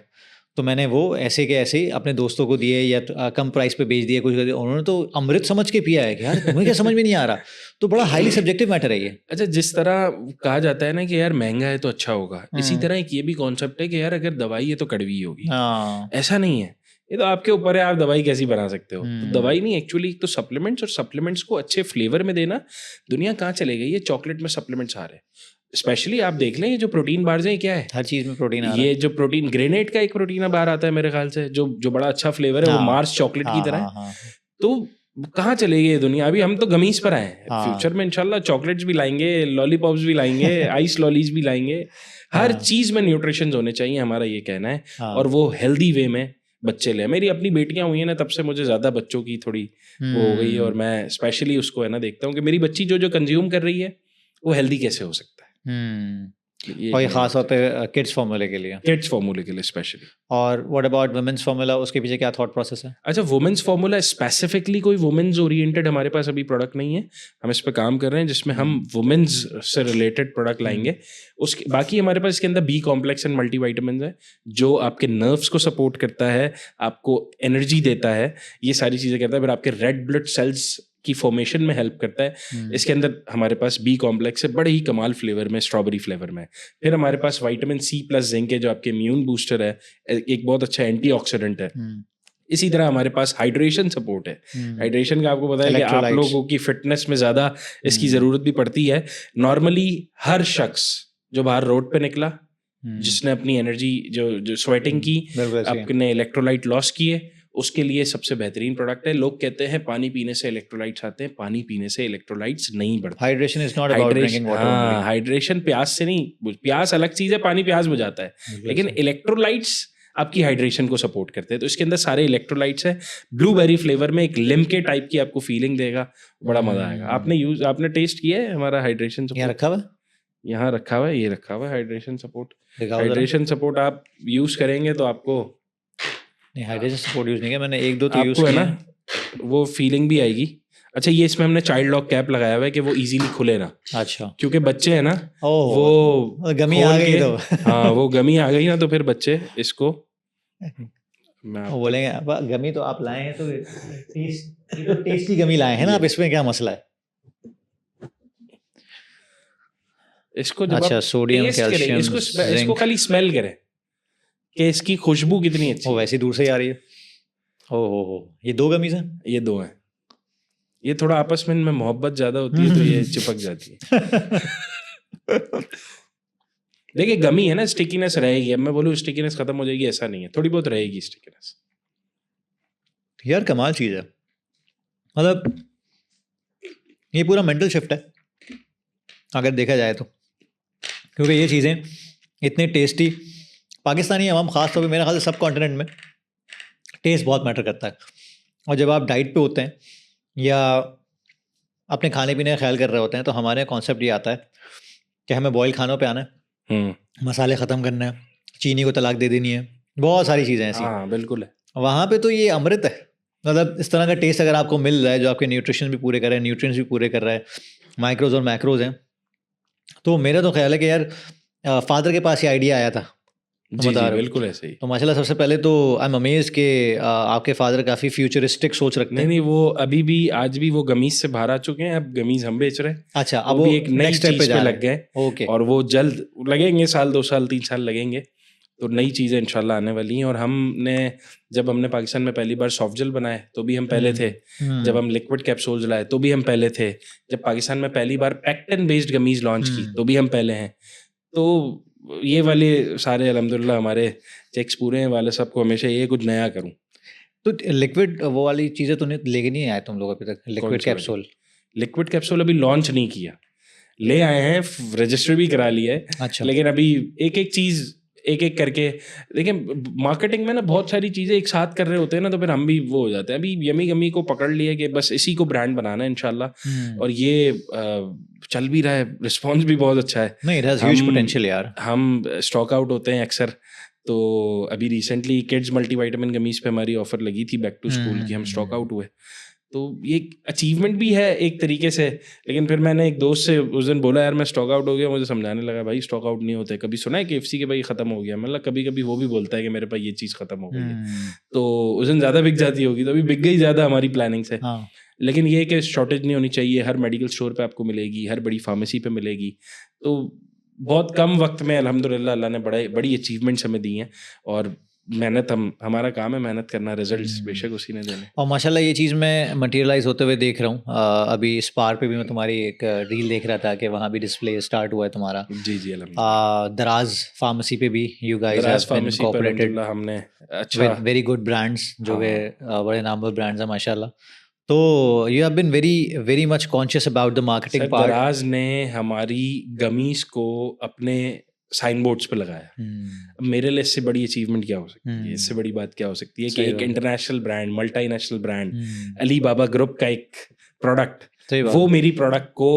तो मैंने वो ऐसे के ऐसे ही अपने दोस्तों को दिए या कम प्राइस पे बेच दिए कुछ कर दिया। उन्होंने तो अमृत समझ के पिया है कि यार तुम्हें क्या समझ में नहीं आ रहा। तो बड़ा हाईली सब्जेक्टिव मैटर है ये। अच्छा, जिस तरह कहा जाता है ना कि यार महंगा है तो अच्छा होगा, इसी तरह एक ये भी कॉन्सेप्ट है कि यार अगर दवाई है तो कड़वी होगी। ऐसा नहीं है, ये तो आपके ऊपर है आप दवाई कैसी बना सकते हो। तो दवाई नहीं, एक्चुअली तो सप्लीमेंट्स, और सप्लीमेंट्स को अच्छे फ्लेवर में देना। दुनिया कहाँ चले गई है, चॉकलेट में सप्लीमेंट्स आ रहे हैं। स्पेशली आप देख लें ये जो प्रोटीन बार्स हैं क्या है, हर चीज में प्रोटीन आ रहा है। ये जो प्रोटीन ग्रेनेट का एक प्रोटीन बार आता है मेरे ख्याल से, जो बड़ा अच्छा फ्लेवर है, वो मार्स चॉकलेट की तरह है। तो कहाँ चले गए दुनिया, अभी हम तो गमीज पर आए हैं। फ्यूचर में इंशाल्लाह चॉकलेट्स भी लाएंगे, लॉलीपॉप्स भी लाएंगे, आइस लॉलीज भी लाएंगे। हर चीज में न्यूट्रिशन होने चाहिए, हमारा ये कहना है। और वो हेल्दी वे में बच्चे ले। मेरी अपनी बेटियां हुई हैं ना, तब से मुझे ज्यादा बच्चों की थोड़ी वो हो गई है। और मैं स्पेशली उसको है ना देखता हूँ कि मेरी बच्ची जो कंज्यूम कर रही है वो हेल्दी कैसे हो सकता है। और ये खास तौर पे किड्स फार्मूले के लिए स्पेशली। और व्हाट अबाउट वुमेन्स फार्मूला, उसके पीछे क्या थॉट प्रोसेस है? अच्छा, वुमेन्स फार्मूला स्पेसिफिकली कोई वुमेन्स ओरिएंटेड हमारे पास अभी प्रोडक्ट नहीं है। हम इस पे काम कर रहे हैं जिसमें हम वुमेन्स से रिलेटेड प्रोडक्ट लाएंगे। उसके बाकी हमारे पास इसके अंदर बी कॉम्प्लेक्स एंड मल्टीविटामिन है जो आपके नर्व्स को सपोर्ट करता है, आपको एनर्जी देता है, ये सारी चीजें करता है। फिर आपके रेड ब्लड सेल्स की फॉर्मेशन में हेल्प करता है। इसके अंदर हमारे पास बी कॉम्प्लेक्स है, बड़े ही कमाल फ्लेवर में, स्ट्रॉबेरी फ्लेवर में। फिर हमारे पास विटामिन सी प्लस जिंक है जो आपके इम्यून बूस्टर है, एक बहुत अच्छा एंटीऑक्सीडेंट है। इसी तरह हमारे पास हाइड्रेशन सपोर्ट है। हाइड्रेशन का आपको पता है कि आप लोगों की फिटनेस में ज्यादा इसकी जरूरत भी पड़ती है। नॉर्मली हर शख्स जो बाहर रोड पे निकला, जिसने अपनी एनर्जी जो स्वेटिंग की, अपने इलेक्ट्रोलाइट लॉस किए, उसके लिए सबसे बेहतरीन प्रोडक्ट है। लोग कहते हैं पानी पीने से इलेक्ट्रोलाइट्स आते हैं, पानी पीने से इलेक्ट्रोलाइट्स नहीं बढ़ते। Hydration is not about drinking water. Hydration प्यास से नहीं, प्यास अलग चीज है, पानी प्यास बुझाता है, लेकिन इलेक्ट्रोलाइट्स आपकी हाइड्रेशन को सपोर्ट करते हैं। तो इसके अंदर सारे इलेक्ट्रोलाइट्स हैं। ब्लूबेरी फ्लेवर में एक लिमके टाइप की आपको फीलिंग देगा, बड़ा मजा आएगा। आपने टेस्ट किया है हमारा हाइड्रेशन यहाँ सपोर्ट? रखा हुआ है? यहाँ रखा हुआ है, ये रखा हुआ है हाइड्रेशन सपोर्ट। दिखाओ जरा। हाइड्रेशन सपोर्ट आप यूज करेंगे तो आपको नहीं, हाइड्रेशन सपोर्ट यूज नहीं किया मैंने, एक दो तो यूज आपको है किया ना वो फीलिंग भी आएगी। अच्छा, ये इसमें हमने चाइल्ड लॉक कैप लगाया हुआ है कि वो इजीली खुले ना, अच्छा, क्योंकि बच्चे हैं ना ओह वो गमी आ खोल गई के तो हाँ वो गमी आ गई ना, तो फिर बच्चे इसको मैं वो आप बोलेंगे "अब गमी तो आप लाए हैं तो टेस्ट, ये तो टेस्टी गमी लाए हैं ना आप, इसमें क्या मसला है?" इसको जब अच्छा, आप सोडियम, टेस्ट करें, कैल्शियम, इसको जिंक, खाली स्मेल करें कि इसकी खुशबू कितनी अच्छी वो है। वैसे ही दूर से ही आ रही है। हो, ये 2 गमीज हैं। ये दो हैं, ये थोड़ा आपस में इनमें मोहब्बत ज्यादा होती है तो ये चिपक जाती है। देखिए गमी है ना, स्टिकीनेस रहेगी। अब मैं बोलूँ स्टिकीनेस खत्म हो जाएगी, ऐसा नहीं है, थोड़ी बहुत रहेगी स्टिकीनेस। यार कमाल चीज़ है, मतलब ये पूरा मेंटल शिफ्ट है अगर देखा जाए तो, क्योंकि ये चीज़ें इतनी टेस्टी, पाकिस्तानी अवाम ख़ास तौर पे मेरे ख्याल से सब कॉन्टिनेंट में टेस्ट बहुत मैटर करता है। और जब आप डाइट पे होते हैं या अपने खाने पीने का ख्याल कर रहे होते हैं तो हमारे कॉन्सेप्ट ये आता है कि हमें बॉयल खानों पे आना है, मसाले ख़त्म करना है, चीनी को तलाक दे देनी है, बहुत सारी चीज़ें ऐसी। हाँ बिल्कुल है। वहाँ पे तो ये अमृत है, मतलब इस तरह का टेस्ट अगर आपको मिल रहा है जो आपके न्यूट्रिशन भी पूरे कर रहा है, न्यूट्रिएंट्स भी पूरे कर रहा है, माइक्रोज और मैक्रोज हैं, तो मेरा तो ख्याल है कि यार फादर के पास ये आइडिया आया था, जी बता जी रहे हो। बिल्कुल ऐसे ही। तो माशाल्लाह सबसे पहले तो आई एम अमेज कि आपके फादर काफ़ी फ्यूचरिस्टिक सोच रखते नहीं हैं। नहीं, वो अभी भी आज भी वो गमीज से बाहर आ चुके हैं। अब गमीज हम बेच रहे हैं, अच्छा, अब वो वो भी एक नई नेक्स्ट स्टेप पे चीज जा पे रहे लग गए हैं। ओके, और वो जल्द लगेंगे, 1 साल 2 साल 3 साल लगेंगे, तो नई चीज़ें इंशाल्लाह आने वाली हैं। और हमने जब हमने पाकिस्तान में पहली बार सॉफ्ट जेल बनाए तो भी हम पहले थे, जब हम लिक्विड कैप्सूल्स लाए तो भी हम पहले थे, जब पाकिस्तान में पहली बार पैक्टन बेस्ड गमीज लॉन्च की तो भी हम पहले हैं। तो ये वाले सारे अल्हम्दुलिल्लाह हमारे चेक्स पूरे हैं, वाले सबको हमेशा ये कुछ नया करूं। तो लिक्विड वो वाली चीज़ें तो लेके नहीं आए तुम लोग अभी तक, लिक्विड सी वाली? कैप्सूल? लिक्विड कैप्सूल अभी लॉन्च नहीं किया, ले आए हैं, रजिस्टर भी करा लिया है, अच्छा, लेकिन अभी एक एक चीज एक एक करके। देखिए मार्केटिंग में ना बहुत सारी चीजें एक साथ कर रहे होते हैं ना, तो फिर हम भी वो हो जाते हैं। अभी यमी गमी को पकड़ लिया कि बस इसी को ब्रांड बनाना है इंशाल्लाह, और ये चल भी रहा है, रिस्पॉन्स भी बहुत अच्छा है। नहीं, इट हैज़ ह्यूज पोटेंशियल यार। हम स्टॉक आउट होते हैं अक्सर, तो अभी रिसेंटली किड्स मल्टीविटामिन गमीज पे हमारी ऑफर लगी थी बैक टू स्कूल की, हम स्टॉक आउट हुए, तो ये अचीवमेंट भी है एक तरीके से। लेकिन फिर मैंने एक दोस्त से उस दिन बोला, यार मैं स्टॉक आउट हो गया, मुझे समझाने लगा भाई स्टॉक आउट नहीं होते। कभी सुना है KFC के भाई ख़त्म हो गया? मतलब कभी कभी वो भी बोलता है कि मेरे पास ये चीज़ ख़त्म हो गई है, तो उस दिन ज़्यादा बिक जाती होगी, तो अभी बिक गई ज़्यादा हमारी प्लानिंग से। हाँ, लेकिन ये कि शॉर्टेज नहीं होनी चाहिए, हर मेडिकल स्टोर पे आपको मिलेगी, हर बड़ी फार्मेसी पे मिलेगी, तो बहुत कम वक्त में अल्हम्दुलिल्लाह अल्लाह ने बड़ी अचीवमेंट्स हमें दी हैं। और मेहनत, हमारा काम है मेहनत करना, रिजल्ट्स बेशक उसी ने देने। और माशाल्लाह ये चीज़ मैं मटेरियलाइज होते हुए देख रहा हूँ। अभी स्पार पे भी मैं तुम्हारी एक रील देख रहा था कि वहाँ भी डिस्प्ले स्टार्ट हुआ है तुम्हारा। जी जी अल्हम्दुलिल्लाह। दराज फार्मेसी पे भी यू गाइस दराज हैव बीन फार्मेसी पर कोऑपरेटेड अल्हम्दुलिल्लाह हमने अच्छा विद वेरी गुड ब्रांड्स जो हाँ। कि बड़े नामवर ब्रांड्स हैं माशाल्लाह। तो you have been very very much conscious about the marketing sir part. Daraz ने हमारी गमीज को अपने साइन बोर्ड्स पे लगाया। अब मेरे लिए इससे बड़ी अचीवमेंट क्या हो सकती है, इससे बड़ी बात क्या हो सकती है कि सही एक बात है। International brand, multinational brand, Alibaba group का एक प्रोडक्ट, सही बात वो है। मेरी प्रोडक्ट को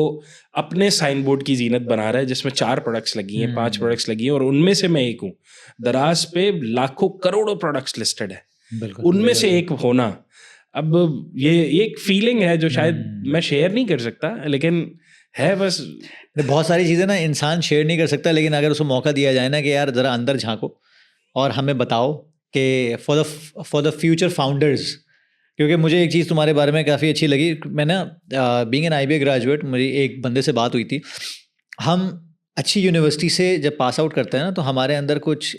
अपने साइन बोर्ड की जीनत बना रहा है, जिसमें 4 प्रोडक्ट्स लगी हैं, 5 प्रोडक्ट्स लगी हैं, और उनमें से मैं एक हूँ। दराज पे लाखों करोड़ों प्रोडक्ट्स लिस्टेड है, बिल्कुल, उनमें से एक होना, अब ये एक फीलिंग है जो शायद मैं शेयर नहीं कर सकता, लेकिन है बस। बहुत सारी चीज़ें ना इंसान शेयर नहीं कर सकता, लेकिन अगर उसको मौका दिया जाए ना कि यार ज़रा अंदर झांको और हमें बताओ कि फॉर द फ्यूचर फाउंडर्स, क्योंकि मुझे एक चीज़ तुम्हारे बारे में काफ़ी अच्छी लगी। मैं ना बीइंग एन IBA ग्रेजुएट, मेरी एक बंदे से बात हुई थी। हम अच्छी यूनिवर्सिटी से जब पास आउट करते हैं ना, तो हमारे अंदर कुछ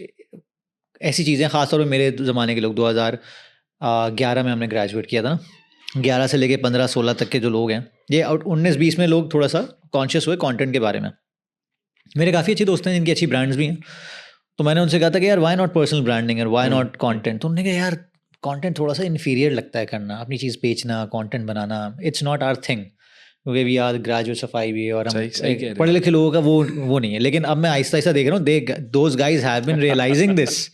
ऐसी चीज़ें, ख़ासतौर पर मेरे ज़माने के लोग, 2011 में हमने ग्रेजुएट किया था ना, 11 से लेके 15-16 तक के जो लोग हैं, ये 19-20 में लोग थोड़ा सा कॉन्शियस हुए कंटेंट के बारे में। मेरे काफ़ी अच्छे दोस्त हैं जिनकी अच्छी ब्रांड्स भी हैं, तो मैंने उनसे कहा था कि यार वाई नॉट पर्सनल ब्रांडिंग और वाई नॉट कंटेंट। तो उन्होंने कहा यार कंटेंट थोड़ा सा इन्फीरियर लगता है करना, अपनी चीज़ बेचना, कंटेंट बनाना, इट्स नॉट आवर थिंग। क्योंकि we are graduates of IBA और हम सही कह रहे हो। पढ़े लिखे लोगों का वो नहीं है। लेकिन अब मैं आहिस्ता आहिस्ता देख रहा हूँ, those guys have been realising this.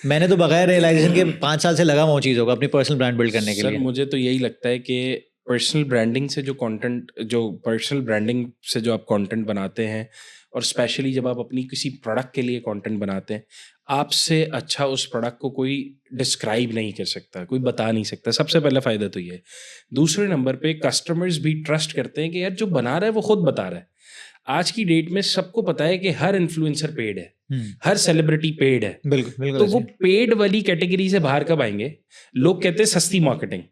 मैंने तो बगैर रियलाइजेशन के 5 साल से लगा हूँ चीज़ों को अपनी पर्सनल ब्रांड बिल्ड करने के सर लिए। मुझे तो यही लगता है कि पर्सनल ब्रांडिंग से जो कंटेंट, जो पर्सनल ब्रांडिंग से जो आप कंटेंट बनाते हैं, और स्पेशली जब आप अपनी किसी प्रोडक्ट के लिए कंटेंट बनाते हैं, आपसे अच्छा उस प्रोडक्ट को कोई डिस्क्राइब नहीं कर सकता, कोई बता नहीं सकता। सबसे पहला फ़ायदा तो ये है। दूसरे नंबर पे कस्टमर्स भी ट्रस्ट करते हैं कि यार जो बना रहा है वो खुद बता रहा है। आज की डेट में सबको पता है कि हर इन्फ्लुएंसर पेड है, हर सेलिब्रिटी पेड है। बिल्कुल तो बिल्कुल वो पेड वाली कैटेगरी से बाहर कब आएंगे? लोग कहते हैं सस्ती मार्केटिंग।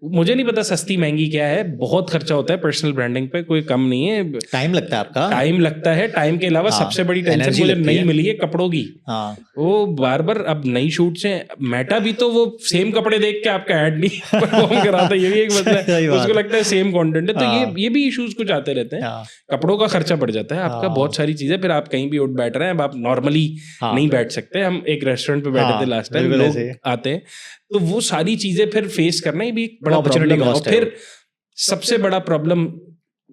मुझे नहीं पता सस्ती महंगी क्या है, बहुत खर्चा होता है पर्सनल ब्रांडिंग पे, कोई कम नहीं है। टाइम लगता है आपका। टाइम लगता है, टाइम के अलावा हाँ, सबसे बड़ी टेंशन energy मुझे लगती नहीं है। मिली है कपड़ों की। हाँ वो बार बार अब नई शूट से मेटा भी तो वो सेम कपड़े देख के आपका ऐड नहीं परफॉर्म कराता, ये भी एक मसला है। सही बात उसको लगता है सेम कंटेंट है, तो हाँ। ये भी इश्यूज कुछ आते रहते हैं। हाँ कपड़ों का खर्चा बढ़ जाता है आपका, हाँ। बहुत सारी चीजें, फिर आप कहीं भी उठ बैठ रहे हैं, अब आप नॉर्मली हाँ नहीं बैठ सकते। हम एक रेस्टोरेंट पे बैठे हाँ, थे लास्ट टाइम, बिल्कुल लोग ऐसे ही। आते हैं, तो वो सारी चीजें फिर फेस करना ही भी एक बड़ा Opportunity प्रॉब्लम है। और cost है फिर वो। सबसे बड़ा प्रॉब्लम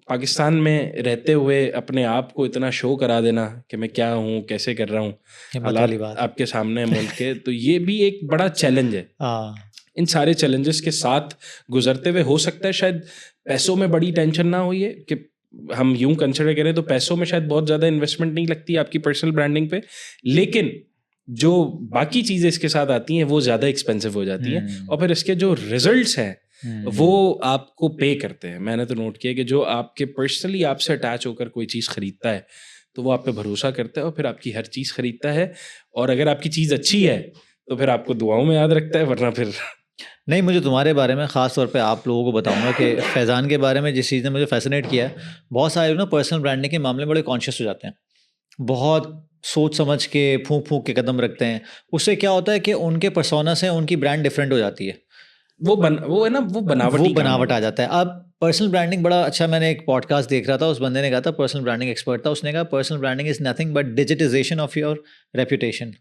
पाकिस्तान में रहते हुए अपने आप को इतना शो करा देना कि मैं क्या हूँ, कैसे कर रहा हूँ, हिम्मत वाली हालात बात। आपके सामने है मुल्क के, तो ये भी एक बड़ा चैलेंज है। हाँ इन सारे चैलेंजेस के साथ गुजरते हुए हो सकता है शायद पैसों में बड़ी टेंशन ना हुई है, कि हम यूं कंसिडर करें तो पैसों में शायद बहुत ज़्यादा इन्वेस्टमेंट नहीं लगती आपकी पर्सनल ब्रांडिंग पे, लेकिन जो बाकी चीज़ें इसके साथ आती हैं वो ज़्यादा एक्सपेंसिव हो जाती हैं, और फिर इसके जो रिजल्ट्स हैं वो आपको पे करते हैं। मैंने तो नोट किया कि जो आपके पर्सनली आपसे अटैच होकर कोई चीज़ खरीदता है तो वो आप पे भरोसा करता है और फिर आपकी हर चीज़ खरीदता है, और अगर आपकी चीज़ अच्छी है तो फिर आपको दुआओं में याद रखता है, वरना फिर नहीं, मुझे तुम्हारे बारे में ख़ास तौर पे आप लोगों को बताऊंगा कि फैज़ान के बारे में जिस चीज़ ने मुझे फैसिनेट किया है, बहुत सारे लोग ना पर्सनल ब्रांडिंग के मामले में बड़े कॉन्शियस हो जाते हैं, बहुत सोच समझ के फूंक फूंक के कदम रखते हैं। उससे क्या होता है कि उनके पर्सोना से उनकी ब्रांड डिफरेंट हो जाती है, वो है ना, वो बनावटी वो काम बनावट है। आ जाता है। अब पर्सनल ब्रांडिंग बड़ा अच्छा, मैंने एक पॉडकास्ट देख रहा था, उस बंदे ने कहा था, पर्सनल ब्रांडिंग एक्सपर्ट था, उसने कहा personal branding is nothing but digitisation of your reputation.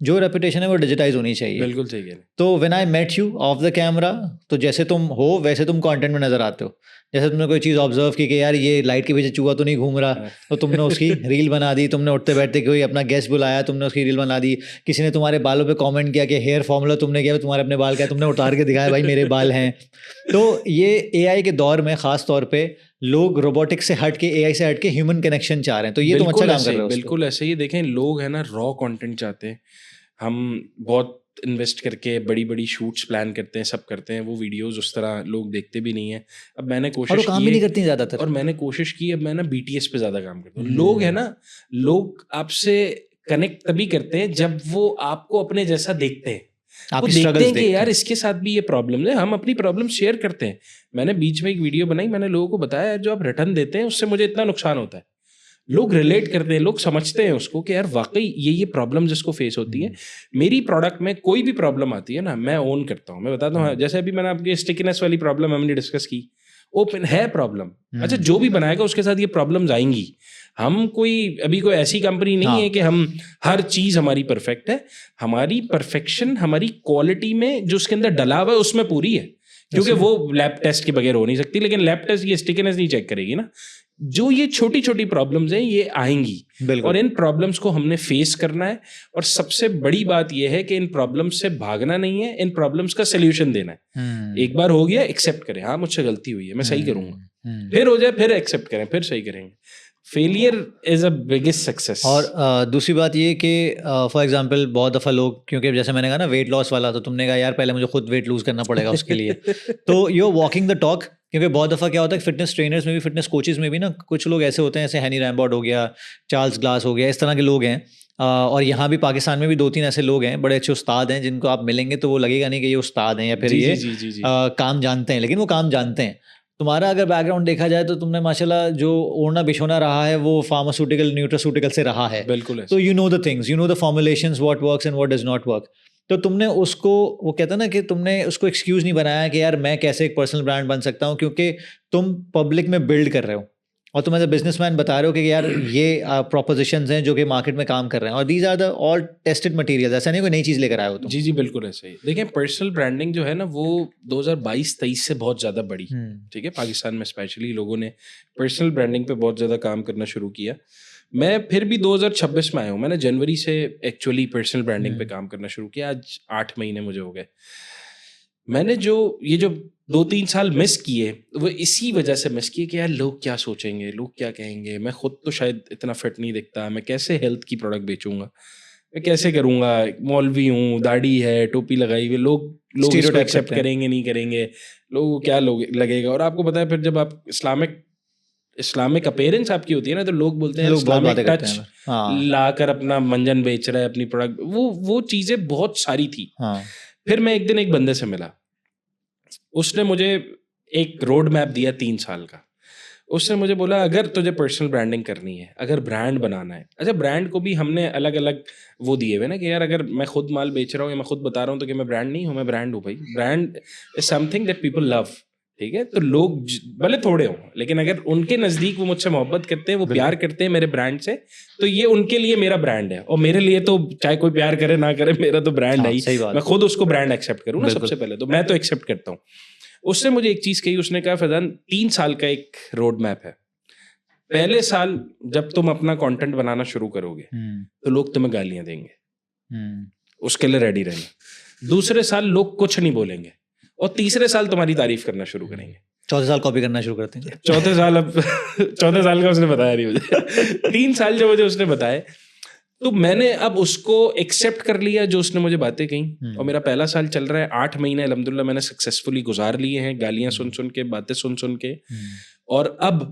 जो रेपुटेशन है वो डिजिटाइज होनी चाहिए। बिल्कुल सही कह रहे हैं। तो when I met you off the camera, तो जैसे तुम हो वैसे तुम कंटेंट में नजर आते हो। जैसे तुमने कोई चीज़ ऑब्जर्व की कि यार ये लाइट के पीछे चूहा तो नहीं घूम रहा, तो तुमने उसकी रील बना दी। तुमने उठते बैठते कोई अपना गेस्ट बुलाया, तुमने उसकी रील बना दी। किसी ने तुम्हारे बालों पे कमेंट किया कि हेयर फॉर्मूला तुमने किया, तुम्हारे अपने बाल क्या, तुमने उतार के दिखाया भाई मेरे बाल हैं। तो ये AI के दौर में ख़ास तौर पे लोग रोबोटिक से हट के, AI से हट के ह्यूमन कनेक्शन चाह रहे हैं, तो ये तुम अच्छा बिल्कुल काम कर ऐसे रहे ही, हो उस पे। बिल्कुल ऐसे ही। देखें, लोग है ना रॉ कंटेंट चाहते हैं। हम बहुत इन्वेस्ट करके बड़ी बड़ी शूट्स प्लान करते हैं, सब करते हैं, वो वीडियोस उस तरह लोग देखते भी नहीं है। अब मैंने और वो कोशिश काम की भी नहीं है, करती ज़्यादातर। और मैंने कोशिश की, अब मैं ना BTS पे ज़्यादा काम करता हूँ। लोग है ना, लोग आपसे कनेक्ट तभी करते हैं जब वो आपको अपने जैसा देखते हैं। वो आपकी देखते स्ट्रगल्स हैं कि देखते यार हैं। इसके साथ भी ये प्रॉब्लम है, हम अपनी प्रॉब्लम शेयर करते हैं। मैंने बीच में एक वीडियो बनाई, मैंने लोगों को बताया यार जो आप रिटर्न देते हैं उससे मुझे इतना नुकसान होता है। लोग रिलेट करते हैं, लोग समझते हैं उसको कि यार वाकई ये प्रॉब्लम जिसको फेस होती है। मेरी प्रोडक्ट में कोई भी प्रॉब्लम आती है ना, मैं ओन करता हूँ, मैं बताता हूँ। जैसे अभी मैंने आपकी स्टिकीनेस वाली प्रॉब्लम हमने डिस्कस की, ओपन है प्रॉब्लम। अच्छा, जो भी बनाएगा उसके साथ ये प्रॉब्लम्स आएंगी। हम कोई अभी कोई ऐसी कंपनी नहीं है कि हम हर चीज हमारी परफेक्ट है। हमारी परफेक्शन हमारी क्वालिटी में जो उसके अंदर डला हुआ है उसमें पूरी है, क्योंकि वो लैब टेस्ट के बगैर हो नहीं सकती। लेकिन लैब टेस्ट ये स्टिकीनेस नहीं चेक करेगी ना। जो ये छोटी छोटी प्रॉब्लम्स हैं ये आएंगी, और इन प्रॉब्लम्स को हमने फेस करना है। और सबसे बड़ी बात ये है कि इन प्रॉब्लम्स से भागना नहीं है, इन प्रॉब्लम्स का सोल्यूशन देना है। एक बार हो गया, एक्सेप्ट करें, हाँ मुझसे गलती हुई है, मैं सही करूंगा। फिर हो जाए, फिर एक्सेप्ट करें, फिर सही करेंगे। Failure is a biggest success. और दूसरी बात ये कि फॉर एग्जांपल बहुत दफ़ा लोग, क्योंकि जैसे मैंने कहा ना वेट लॉस वाला, तो तुमने कहा यार पहले मुझे खुद वेट लूज़ करना पड़ेगा उसके लिए। तो यू वॉकिंग द टॉक, क्योंकि बहुत दफ़ा क्या होता है फिटनेस ट्रेनर्स में भी, फिटनेस कोचेज़ में भी ना, कुछ लोग ऐसे होते हैं, जैसे हैनी रैमबॉर्ड हो गया, चार्ल्स ग्लास हो गया, इस तरह के लोग हैं। और यहाँ भी पाकिस्तान में भी 2-3 ऐसे लोग हैं, बड़े अच्छे उस्ताद हैं, जिनको आप मिलेंगे तो वो लगेगा नहीं कि ये उस्ताद हैं या फिर ये काम जानते हैं, लेकिन वो काम जानते हैं। तुम्हारा अगर बैकग्राउंड देखा जाए तो तुमने माशाल्लाह जो ओढ़ना बिछोना रहा है वो फार्मास्यूटिकल न्यूट्रास्यूटिकल से रहा है। बिल्कुल। तो you know the things, you know the formulations, what works and what does not work. तो तुमने उसको, वो कहता है ना कि तुमने उसको एक्सक्यूज़ नहीं बनाया कि यार मैं कैसे एक पर्सनल ब्रांड बन सकता हूँ, क्योंकि तुम पब्लिक में बिल्ड कर रहे हो। और तुम एज अ बिजनेसमैन बता रहे हो कि यार ये प्रोपोजिशंस हैं जो कि मार्केट में काम कर रहे हैं और these are the all tested materials, ऐसा नहीं कोई नई चीज़ लेकर आए हो तुम। जी जी बिल्कुल ऐसे ही। देखिए पर्सनल ब्रांडिंग जो है ना वो 2022-23 से बहुत ज़्यादा बढ़ी, ठीक है, पाकिस्तान में स्पेशली लोगों ने पर्सनल ब्रांडिंग पे बहुत ज़्यादा काम करना शुरू किया। मैं फिर भी 2026 में आया हूँ, मैंने जनवरी से एक्चुअली पर्सनल ब्रांडिंग पे काम करना शुरू किया, आज 8 महीने मुझे हो गए। मैंने जो 2-3 साल मिस किए वो इसी वजह से मिस किए कि यार लोग क्या सोचेंगे, लोग क्या कहेंगे, मैं खुद तो शायद इतना फिट नहीं दिखता, मैं कैसे हेल्थ की प्रोडक्ट बेचूंगा, मैं कैसे करूंगा, मौलवी हूँ, दाढ़ी है, टोपी लगाई हुई, लोग इसको Stereotype एक्सेप्ट करते हैं। करेंगे नहीं करेंगे, लोगों को क्या लगेगा। और आपको पता है फिर जब आप इस्लामिक अपीयरेंस आपकी होती है ना, तो लोग बोलते हैं लोग बहुत इस्लामिक बातें करते टच हैं। हाँ लाकर अपना मंजन बेच रहा है, अपनी प्रोडक्ट, वो चीजें बहुत सारी थी। हाँ। फिर मैं एक दिन एक बंदे से मिला, उसने मुझे एक रोड मैप दिया 3 साल का। उसने मुझे बोला अगर तुझे पर्सनल ब्रांडिंग करनी है, अगर ब्रांड बनाना है, अच्छा ब्रांड को भी हमने अलग अलग वो दिए हुए ना कि यार अगर मैं खुद माल बेच रहा हूँ या मैं खुद बता रहा हूँ तो कि मैं ब्रांड नहीं हूँ, मैं ब्रांड हूँ भाई। Brand is something that people love, ठीक है। तो लोग भले थोड़े हों लेकिन अगर उनके नज़दीक वो मुझसे मोहब्बत करते हैं, वो प्यार करते हैं मेरे ब्रांड से, तो ये उनके लिए मेरा ब्रांड है। और मेरे लिए तो चाहे कोई प्यार करे ना करे, मेरा तो ब्रांड है हाँ, ही। सही बात मैं है। खुद उसको ब्रांड एक्सेप्ट करूँ ना, बिल्कुल। सबसे पहले तो मैं तो एक्सेप्ट करता हूँ। उसने मुझे एक चीज कही, उसने कहा फैजान 3 साल का एक रोड मैप है। पहले साल जब तुम अपना कंटेंट बनाना शुरू करोगे तो लोग तुम्हें गालियां देंगे, उसके लिए रेडी रहना। दूसरे साल लोग कुछ नहीं बोलेंगे और तीसरे साल तुम्हारी तारीफ करना शुरू करेंगे। चौथे साल कॉपी करना शुरू करते हैं। चौथे साल अब चौथे साल का उसने बताया नहीं मुझे 3 साल जो मुझे उसने बताए, तो मैंने अब उसको एक्सेप्ट कर लिया जो उसने मुझे बातें कही। और मेरा पहला साल चल रहा है, 8 महीने अल्हम्दुलिल्लाह मैंने सक्सेसफुली गुजार लिए हैं, गालियां सुन सुन के, बातें सुन सुन के। और अब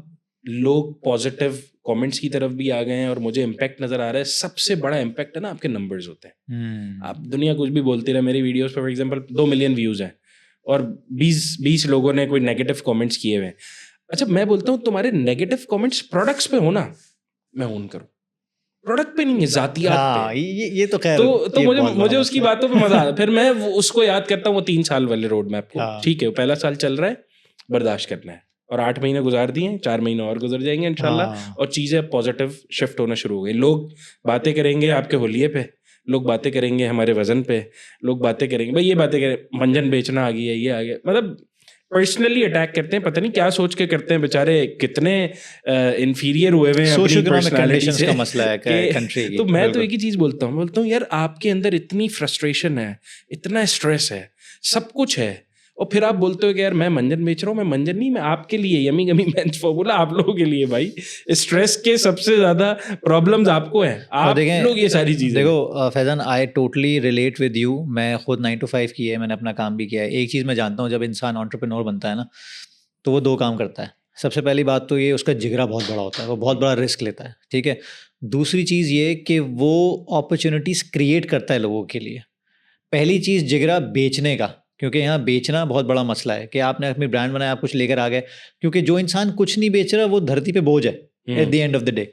लोग पॉजिटिव कमेंट्स की तरफ भी आ गए हैं और मुझे इम्पैक्ट नजर आ रहा है। सबसे बड़ा इम्पैक्ट है ना आपके नंबर्स होते हैं। आप दुनिया कुछ भी बोलती रहे, मेरी वीडियोस पे फॉर एग्जांपल 2 मिलियन व्यूज हैं और 20 लोगों ने कोई नेगेटिव कमेंट्स किए हुए हैं। अच्छा मैं बोलता हूँ तुम्हारे नेगेटिव कमेंट्स प्रोडक्ट्स पे हो ना, मैं ओन करूँ, प्रोडक्ट पे नहीं है, जातियात हाँ, पे। ये तो खैर तो ये मुझे बहुत बड़ा मुझे उसकी मसला है। बातों पे मजा आता है। फिर मैं उसको याद करता हूँ वो 3 साल वाले रोड मैप को। हाँ। ठीक है, वो पहला साल चल रहा है, बर्दाश्त करना है। और 8 महीने गुजार दिए हैं, 4 महीने और गुजर जाएंगे इंशाल्लाह। हाँ। और चीजें पॉजिटिव शिफ्ट होना शुरू हो गई। लोग बातें करेंगे आपके होलिये पे, लोग बातें करेंगे हमारे वजन पे, लोग बातें करेंगे भाई ये बातें करें, मंजन बेचना आ गई है, ये आ गया, मतलब पर्सनली अटैक करते हैं। पता नहीं क्या सोच के करते हैं, बेचारे कितने इंफीरियर हुए हुए हैं अपनी सोशियो-इकोनॉमिक पर्सनालिटी कंडीशंस से का मसला है कंट्री की। तो मैं तो बिल्कुल। एक ही चीज बोलता हूँ यार आपके अंदर इतनी फ्रस्ट्रेशन है, इतना स्ट्रेस है, सब कुछ है, और फिर आप बोलते हो कि यार मैं मंजन बेच रहा हूँ। मैं मंजन नहीं, मैं आपके लिए यमी गमी मेंस फॉर्मूला आप लोगों के लिए भाई। स्ट्रेस के सबसे ज्यादा प्रॉब्लम्स आपको हैं, और आप देखें, लोग ये सारी चीजें। देखो Faizan, I totally relate with you. मैं खुद 9 to 5 की है, मैंने अपना काम भी किया है। एक चीज़ मैं जानता हूँ, जब इंसान एंटरप्रेन्योर बनता है ना, तो वो 2 काम करता है। सबसे पहली बात तो ये, उसका जिगरा बहुत बड़ा होता है, वो बहुत बड़ा रिस्क लेता है, ठीक है। दूसरी चीज़ ये कि वो अपॉर्चुनिटीज़ क्रिएट करता है लोगों के लिए। पहली चीज़ जिगरा बेचने का, क्योंकि यहाँ बेचना बहुत बड़ा मसला है कि आपने अपनी ब्रांड बनाया, आप कुछ लेकर आ गए। क्योंकि जो इंसान कुछ नहीं बेच रहा वो धरती पे बोझ है at the end of the day.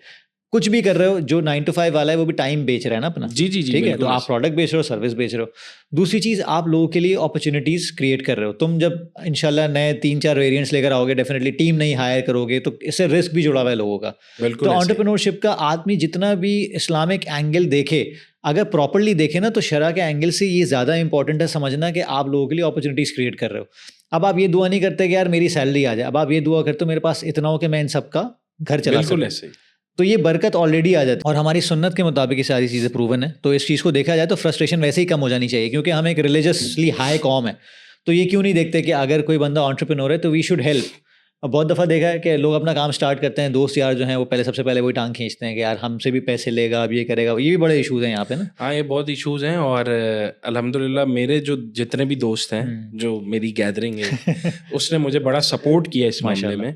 कुछ भी कर रहे हो, जो 9 to 5 वाला है वो भी टाइम बेच रहा है ना अपना। जी जी जी ठीक है, तो बिल्कुल आप ऐसे। प्रोडक्ट बेच रहे हो, सर्विस बेच रहे हो। दूसरी चीज़, आप लोगों के लिए अपॉर्चुनिटीज़ क्रिएट कर रहे हो। तुम जब इंशाल्लाह नए 3-4 वेरिएंट्स लेकर आओगे, डेफिनेटली टीम नहीं हायर करोगे, तो इससे रिस्क भी जुड़ा हुआ है लोगों का। बिल्कुल तो ऐसे। एंटरप्रेन्योरशिप का आदमी जितना भी इस्लामिक एंगल देखे, अगर प्रॉपर्ली देखे ना, तो शरा के एंगल से ये ज़्यादा इंपॉर्टेंट है समझना कि आप लोगों के लिए अपॉर्चुनिटीज़ क्रिएट कर रहे हो। अब आप ये दुआ नहीं करते कि यार मेरी सैलरी आ जाए, अब आप ये दुआ करते हो मेरे पास इतना हो कि मैं इन सब का घर चला बिल्कुल सकूं। ऐसे ही। तो ये बरकत ऑलरेडी आ जाती है और हमारी सुन्नत के मुताबिक ये सारी चीज़ें प्रूवन है। तो इस चीज़ को देखा जाए तो फ्रस्ट्रेशन वैसे ही कम हो जानी चाहिए, क्योंकि हम एक रिलीजियसली हाई कॉम है। तो ये क्यों नहीं देखते कि अगर कोई बंदा एंटरप्रेन्योर है तो वी शुड हेल्प। अब बहुत दफ़ा देखा है कि लोग अपना काम स्टार्ट करते हैं, दोस्त यार जो हैं वो सबसे पहले वही टांग खींचते हैं कि यार हमसे भी पैसे लेगा, अब ये करेगा। ये भी बड़े इशूज़ हैं यहाँ पे ना। हाँ ये बहुत इश्यूज हैं। और अल्हम्दुलिल्लाह मेरे जो जितने भी दोस्त हैं, जो मेरी गैदरिंग है उसने मुझे बड़ा सपोर्ट किया इस मामले माशाल्लाह।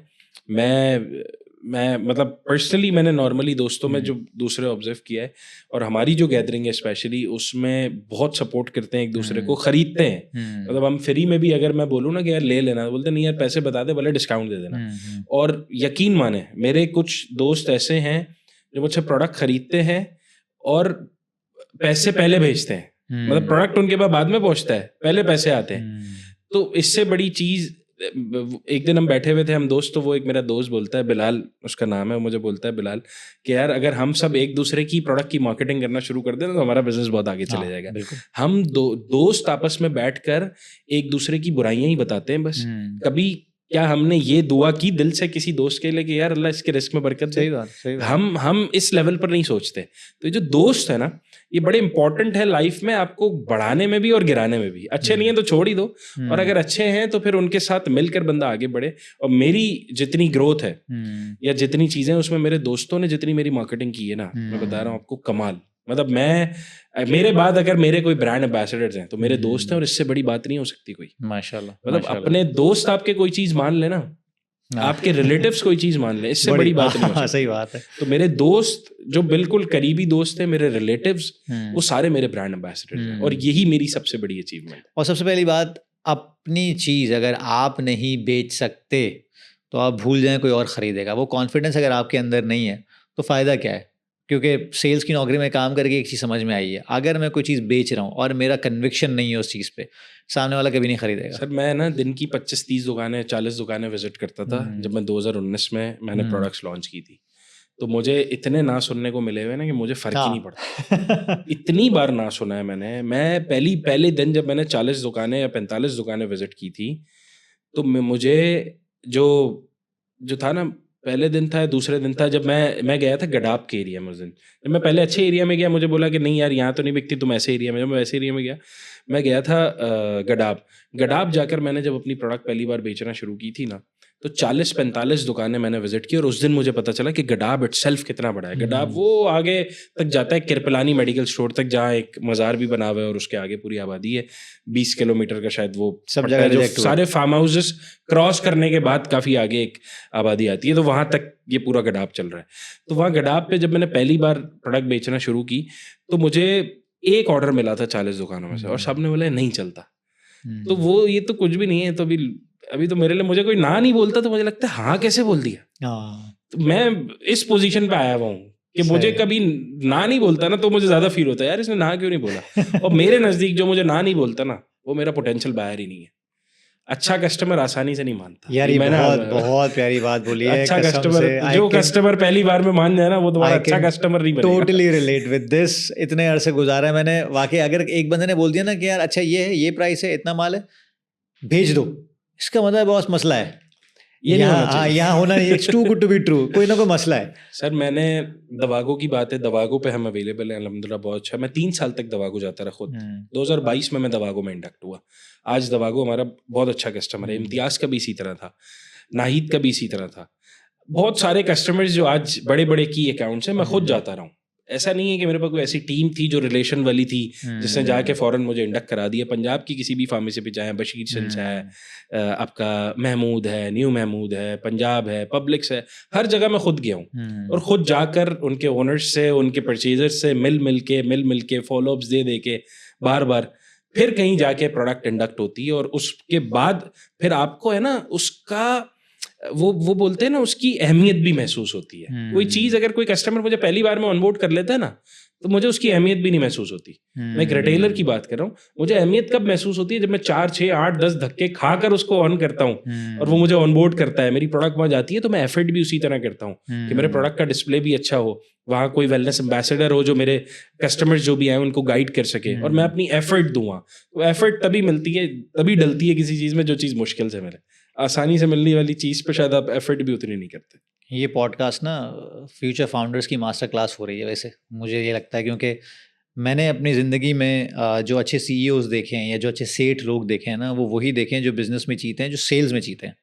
में। मैं मतलब पर्सनली मैंने नॉर्मली दोस्तों में जो दूसरे ऑब्जर्व किया है, और हमारी जो गैदरिंग है स्पेशली, उसमें बहुत सपोर्ट करते हैं, एक दूसरे को खरीदते हैं। मतलब हम फ्री में भी अगर मैं बोलूँ ना कि यार ले लेना, तो बोलते नहीं यार पैसे बता दे, भले डिस्काउंट दे देना। और यकीन माने मेरे कुछ दोस्त ऐसे हैं जो मुझसे प्रोडक्ट खरीदते हैं और पैसे पहले भेजते हैं। मतलब प्रोडक्ट उनके पास बाद में पहुंचता है, पहले पैसे आते हैं। तो इससे बड़ी चीज एक दिन हम बैठे हुए थे हम दोस्त, तो वो एक मेरा दोस्त बोलता है, बिलाल उसका नाम है, वो मुझे बोलता है बिलाल कि यार अगर हम सब एक दूसरे की प्रोडक्ट की मार्केटिंग करना शुरू कर दें ना तो हमारा बिजनेस बहुत आगे चले जाएगा। बिल्कुल। हम दोस्त आपस में बैठकर एक दूसरे की बुराइयां ही बताते हैं बस। कभी क्या हमने ये दुआ की दिल से किसी दोस्त के लिए कि यार अल्लाह इसके रिस्क में बरकत दे? सही बात। हम इस लेवल पर नहीं सोचते। तो ये जो दोस्त है ना, ये बड़े इंपॉर्टेंट है लाइफ में, आपको बढ़ाने में भी और गिराने में भी। अच्छे नहीं है तो छोड़ ही दो, और अगर अच्छे हैं तो फिर उनके साथ मिलकर बंदा आगे बढ़े। और मेरी जितनी ग्रोथ है या जितनी चीजें, उसमें मेरे दोस्तों ने जितनी मेरी मार्केटिंग की है ना, मैं बता रहा हूँ आपको, कमाल। मतलब मेरे बाद अगर मेरे कोई ब्रांड एम्बेसडर्स हैं तो मेरे दोस्त हैं, और इससे बड़ी बात नहीं हो सकती कोई। माशाल्लाह। मतलब अपने दोस्त आपके कोई चीज मान लेना, आपके रिलेटिव्स कोई चीज मान ले, इससे बड़ी बात नहीं हो सकती। सही बात है। तो मेरे दोस्त जो बिल्कुल करीबी दोस्त हैं, मेरे रिलेटिव्स, वो सारे मेरे ब्रांड एम्बेसडर्स हैं, और यही मेरी सबसे बड़ी अचीवमेंट है। और सबसे पहली बात, अपनी चीज अगर आप नहीं बेच सकते तो आप भूल जाएं कोई और खरीदेगा। वो कॉन्फिडेंस अगर आपके अंदर नहीं है तो फायदा क्या है? क्योंकि सेल्स की नौकरी में काम करके एक चीज़ समझ में आई है, अगर मैं कोई चीज़ बेच रहा हूँ और मेरा कन्विक्शन नहीं है उस चीज़ पे, सामने वाला कभी नहीं खरीदेगा। सर मैं ना दिन की 25-30 दुकानें, 40 दुकानें विजिट करता था जब मैं 2019 में मैंने प्रोडक्ट्स लॉन्च की थी। तो मुझे इतने ना सुनने को मिले हुए ना कि मुझे फर्क ही नहीं पड़ता। इतनी बार ना सुना है मैंने। मैं पहले दिन जब मैंने 40 दुकानें या 45 दुकानें विजिट की थी, तो मुझे जो था ना, पहले दिन था, दूसरे दिन था, जब मैं गया था गडाप के एरिया में उस दिन। जब मैं पहले अच्छे एरिया में गया, मुझे बोला कि नहीं यार यहाँ तो नहीं बिकती, तुम ऐसे एरिया में। जब मैं वैसे एरिया में गया, मैं गया था गडाप जाकर मैंने जब अपनी प्रोडक्ट पहली बार बेचना शुरू की थी ना, तो 40-45 दुकानें मैंने विजिट की, और उस दिन मुझे पता चला कि गडाप इटसेल्फ कितना बड़ा है। गडाप वो आगे तक जाता है किरपलानी मेडिकल स्टोर तक, जहाँ एक मज़ार भी बना हुआ है और उसके आगे पूरी आबादी है। 20 किलोमीटर का शायद वो सब जगह जो सारे फार्म हाउसेस क्रॉस करने के बाद काफ़ी आगे एक आबादी आती है, तो वहाँ तक ये पूरा गडाप चल रहा है। तो वहाँ गडाप पे जब मैंने पहली बार प्रोडक्ट बेचना शुरू की, तो मुझे एक ऑर्डर मिला था 40 दुकानों में से, और सबने बोला नहीं चलता। तो वो ये तो कुछ भी नहीं है। तो अभी तो मेरे लिए, मुझे कोई ना नहीं बोलता तो मुझे लगता है हाँ कैसे बोल दिया। तो मैं इस पोजीशन पे आया हुआ हूँ कि मुझे कभी ना नहीं बोलता ना, तो मुझे ज्यादा फील होता है यार इसने ना क्यों नहीं बोला। और मेरे नजदीक जो मुझे ना नहीं बोलता ना, वो मेरा पोटेंशियल बाहर ही नहीं है। अच्छा कस्टमर आसानी से नहीं मानता यार। ये बहुत प्यारी बात बोली है। अच्छा कस्टमर, जो कस्टमर पहली बार में मान जाए ना, वो तुम्हारा अच्छा कस्टमर नहीं बनेगा। Totally relate with this. इतने अरसे गुजारा है मैंने वाकई। अगर एक बंदे ने बोल दिया ना कि यार अच्छा ये है, ये प्राइस है, इतना माल है, भेज दो, इसका मतलब बहुत मसला है। ये यहाँ होना नहीं, it's too good to be true, कोई ना कोई मसला है। सर मैंने दवागो की बात है, दवागो पे हम अवेलेबल हैं अल्हम्दुलिल्लाह बहुत अच्छा। मैं 3 साल तक दवागो जाता रहा खुद। 2022 में मैं दवागो में इंडक्ट हुआ। आज दवागो हमारा बहुत अच्छा कस्टमर है। इम्तियाज का भी इसी तरह था, नाहिद का भी इसी तरह था। बहुत सारे कस्टमर्स जो आज बड़े बड़े की अकाउंट्स हैं, मैं खुद जाता रहा हूँ। ऐसा नहीं है कि मेरे पास कोई ऐसी टीम थी जो रिलेशन वाली थी जिसने जाके फौरन मुझे इंडक्ट करा दिया। पंजाब की किसी भी फार्मेसी पे जाए, बशीर सिंस है, आपका महमूद है, न्यू महमूद है, पंजाब है, पब्लिक्स है, हर जगह मैं खुद गया हूँ। और खुद जाकर उनके ओनर्स से, उनके परचेजर्स से मिल के फॉलोअप्स दे के बार बार फिर कहीं जाके प्रोडक्ट इंडक्ट होती है। और उसके बाद फिर आपको है ना उसका वो बोलते हैं ना, उसकी अहमियत भी महसूस होती है। कोई चीज अगर कोई कस्टमर मुझे पहली बार में ऑनबोर्ड कर लेता है ना, तो मुझे उसकी अहमियत भी नहीं महसूस होती। मैं एक रिटेलर की बात कर रहा हूँ। मुझे अहमियत कब महसूस होती है? जब मैं 4, 6, 8, 10 धक्के खाकर उसको ऑन करता हूँ और वो मुझे ऑनबोर्ड करता है, मेरी प्रोडक्ट वहां जाती है, तो मैं एफर्ट भी उसी तरह करता हूँ कि मेरे प्रोडक्ट का डिस्प्ले भी अच्छा हो, वहाँ कोई वेलनेस एम्बेसडर हो जो मेरे कस्टमर्स जो भी आए उनको गाइड कर सके, और मैं अपनी एफर्ट दूंगा। तो एफर्ट तभी मिलती है, तभी डलती है किसी चीज में जो चीज मुश्किल से मिले। आसानी से मिलने वाली चीज पे शायद आप एफर्ट भी उतनी नहीं करते। ये पॉडकास्ट ना फ्यूचर फाउंडर्स की मास्टर क्लास हो रही है वैसे, मुझे ये लगता है, क्योंकि मैंने अपनी ज़िंदगी में जो अच्छे CEOs देखे हैं या जो अच्छे सेठ लोग देखे हैं ना, वो वही देखे हैं जो बिजनेस में जीते हैं, जो सेल्स में जीते हैं,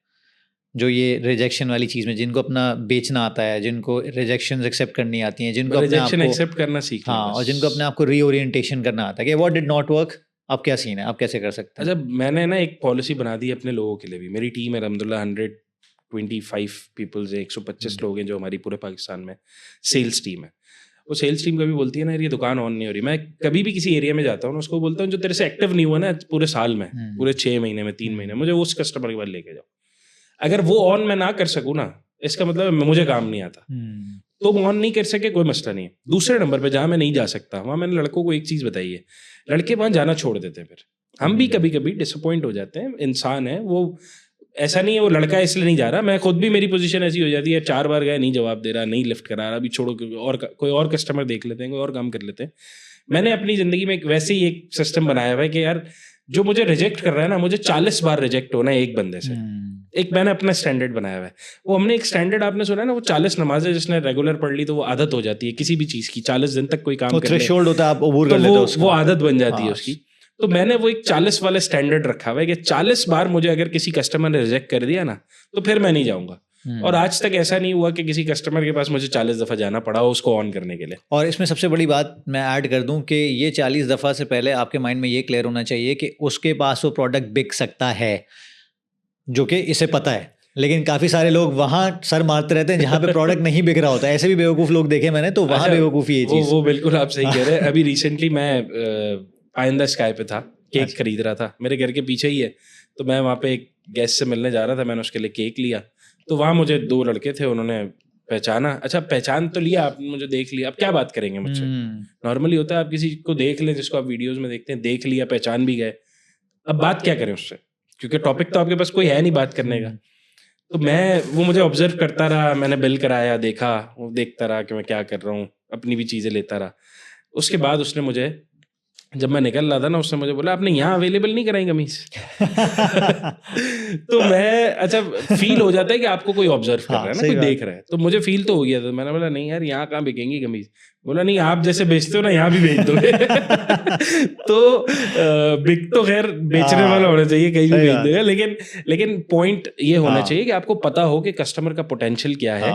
जो ये रिजेक्शन वाली चीज़ में, जिनको अपना बेचना आता है, जिनको रिजेक्शंस एक्सेप्ट करनी आती हैं, जिनको रिजेक्शन एक्सेप्ट करना सीखना, हाँ, और जिनको अपने आप को रीओरिएंटेशन करना आता है कि व्हाट डिड नॉट वर्क, अब क्या सीन है, आप कैसे कर सकते हैं। अच्छा, मैंने ना एक पॉलिसी बना दी अपने लोगों के लिए भी। मेरी टीम है अल्हम्दुलिल्लाह 125 पीपल्स है, 125 लोग हैं जो हमारी पूरे पाकिस्तान में सेल्स टीम है। वो सेल्स टीम कभी बोलती है ना, ये दुकान ऑन नहीं हो रही, मैं कभी भी किसी एरिया में जाता हूँ ना, उसको बोलता हूँ जो तेरे से एक्टिव नहीं हुआ ना पूरे साल में, पूरे 6 महीने में, 3 महीने, मुझे उस कस्टमर के बाद लेके जाओ। अगर वो ऑन मैं ना कर सकूँ ना, इसका मतलब मुझे काम नहीं आता। तो ऑन नहीं कर सके, कोई मसला नहीं है। दूसरे नंबर पे जहाँ मैं नहीं जा सकता, वहाँ मैंने लड़कों को एक चीज़ बताई है, लड़के वहाँ जाना छोड़ देते हैं। फिर हम भी कभी कभी डिसअपॉइंट हो जाते हैं, इंसान है वो। ऐसा नहीं है वो लड़का इसलिए नहीं जा रहा, मैं खुद भी, मेरी पोजीशन ऐसी हो जाती है, 4 बार गया नहीं जवाब दे रहा, नहीं लिफ्ट करा रहा, अभी छोड़ो कोई और कस्टमर देख लेते हैं, कोई और काम कर लेते हैं। मैंने अपनी ज़िंदगी में वैसे ही एक सिस्टम बनाया हुआ है कि यार जो मुझे रिजेक्ट कर रहा है ना, मुझे 40 बार रिजेक्ट होना है एक बंदे से। एक मैंने अपना स्टैंडर्ड बनाया हुआ है, वो हमने एक स्टैंडर्ड, आपने सुना है ना, वो 40 नमाजें जिसने रेगुलर पढ़ ली तो वो आदत हो जाती है किसी भी चीज़ की, 40 दिन तक कोई काम कर ले थ्रेशोल्ड होता है, आप अबूर तो कर लेते हो उसको। वो आदत बन जाती है उसकी। तो मैंने वो एक 40 वाले स्टैंडर्ड रखा हुआ है कि 40 बार मुझे अगर किसी कस्टमर ने रिजेक्ट कर दिया ना तो फिर मैं नहीं जाऊंगा। और आज तक ऐसा नहीं हुआ कि किसी कस्टमर के पास मुझे 40 दफ़ा जाना पड़ा हो उसको ऑन करने के लिए। और इसमें सबसे बड़ी बात मैं ऐड कर दूं कि ये 40 दफ़ा से पहले आपके माइंड में ये क्लियर होना चाहिए कि उसके पास वो प्रोडक्ट बिक सकता है, जो कि इसे पता है। लेकिन काफ़ी सारे लोग वहाँ सर मारते रहते हैं जहाँ पे प्रोडक्ट नहीं बिक रहा होता है। ऐसे भी बेवकूफ़ लोग देखे मैंने, तो वहाँ बेवकूफ़ी ये चीज़। वो बिल्कुल आप सही कह रहे हैं। अभी रिसेंटली मैं पाइंदा स्काई पे था, केक खरीद रहा था, मेरे घर के पीछे ही है। तो मैं वहाँ पे एक गेस्ट से मिलने जा रहा था, मैंने उसके लिए केक लिया। तो वहाँ मुझे 2 लड़के थे, उन्होंने पहचाना। अच्छा पहचान तो लिया, आपने मुझे देख लिया, अब क्या बात करेंगे मुझसे? नॉर्मली होता है आप किसी को देख लें जिसको आप वीडियोस में देखते हैं, देख लिया, पहचान भी गए, अब बात क्या करें उससे, क्योंकि टॉपिक तो आपके पास कोई है नहीं बात करने का। तो वो मुझे ऑब्जर्व करता रहा, मैंने बिल कराया, देखा, वो देखता रहा कि मैं क्या कर रहा हूँ, अपनी भी चीज़ें लेता रहा। उसके बाद उसने मुझे, जब मैं निकल रहा था ना, उसने मुझे बोला आपने यहाँ अवेलेबल नहीं कराई कमीज। तो मैं, अच्छा फील हो जाता है कि आपको कोई ऑब्जर्व कर रहा है ना, कोई देख रहा है, तो मुझे फील तो हो गया था। मैंने बोला नहीं यार यहाँ कहाँ बिकेंगी कमीज। बोला नहीं आप जैसे बेचते हो ना यहाँ भी बेच दोगे। तो बिक तो खैर बेचने वाला होना चाहिए, कहीं भी बेच देगा, लेकिन पॉइंट ये होना चाहिए कि आपको पता हो कि कस्टमर का पोटेंशियल क्या है,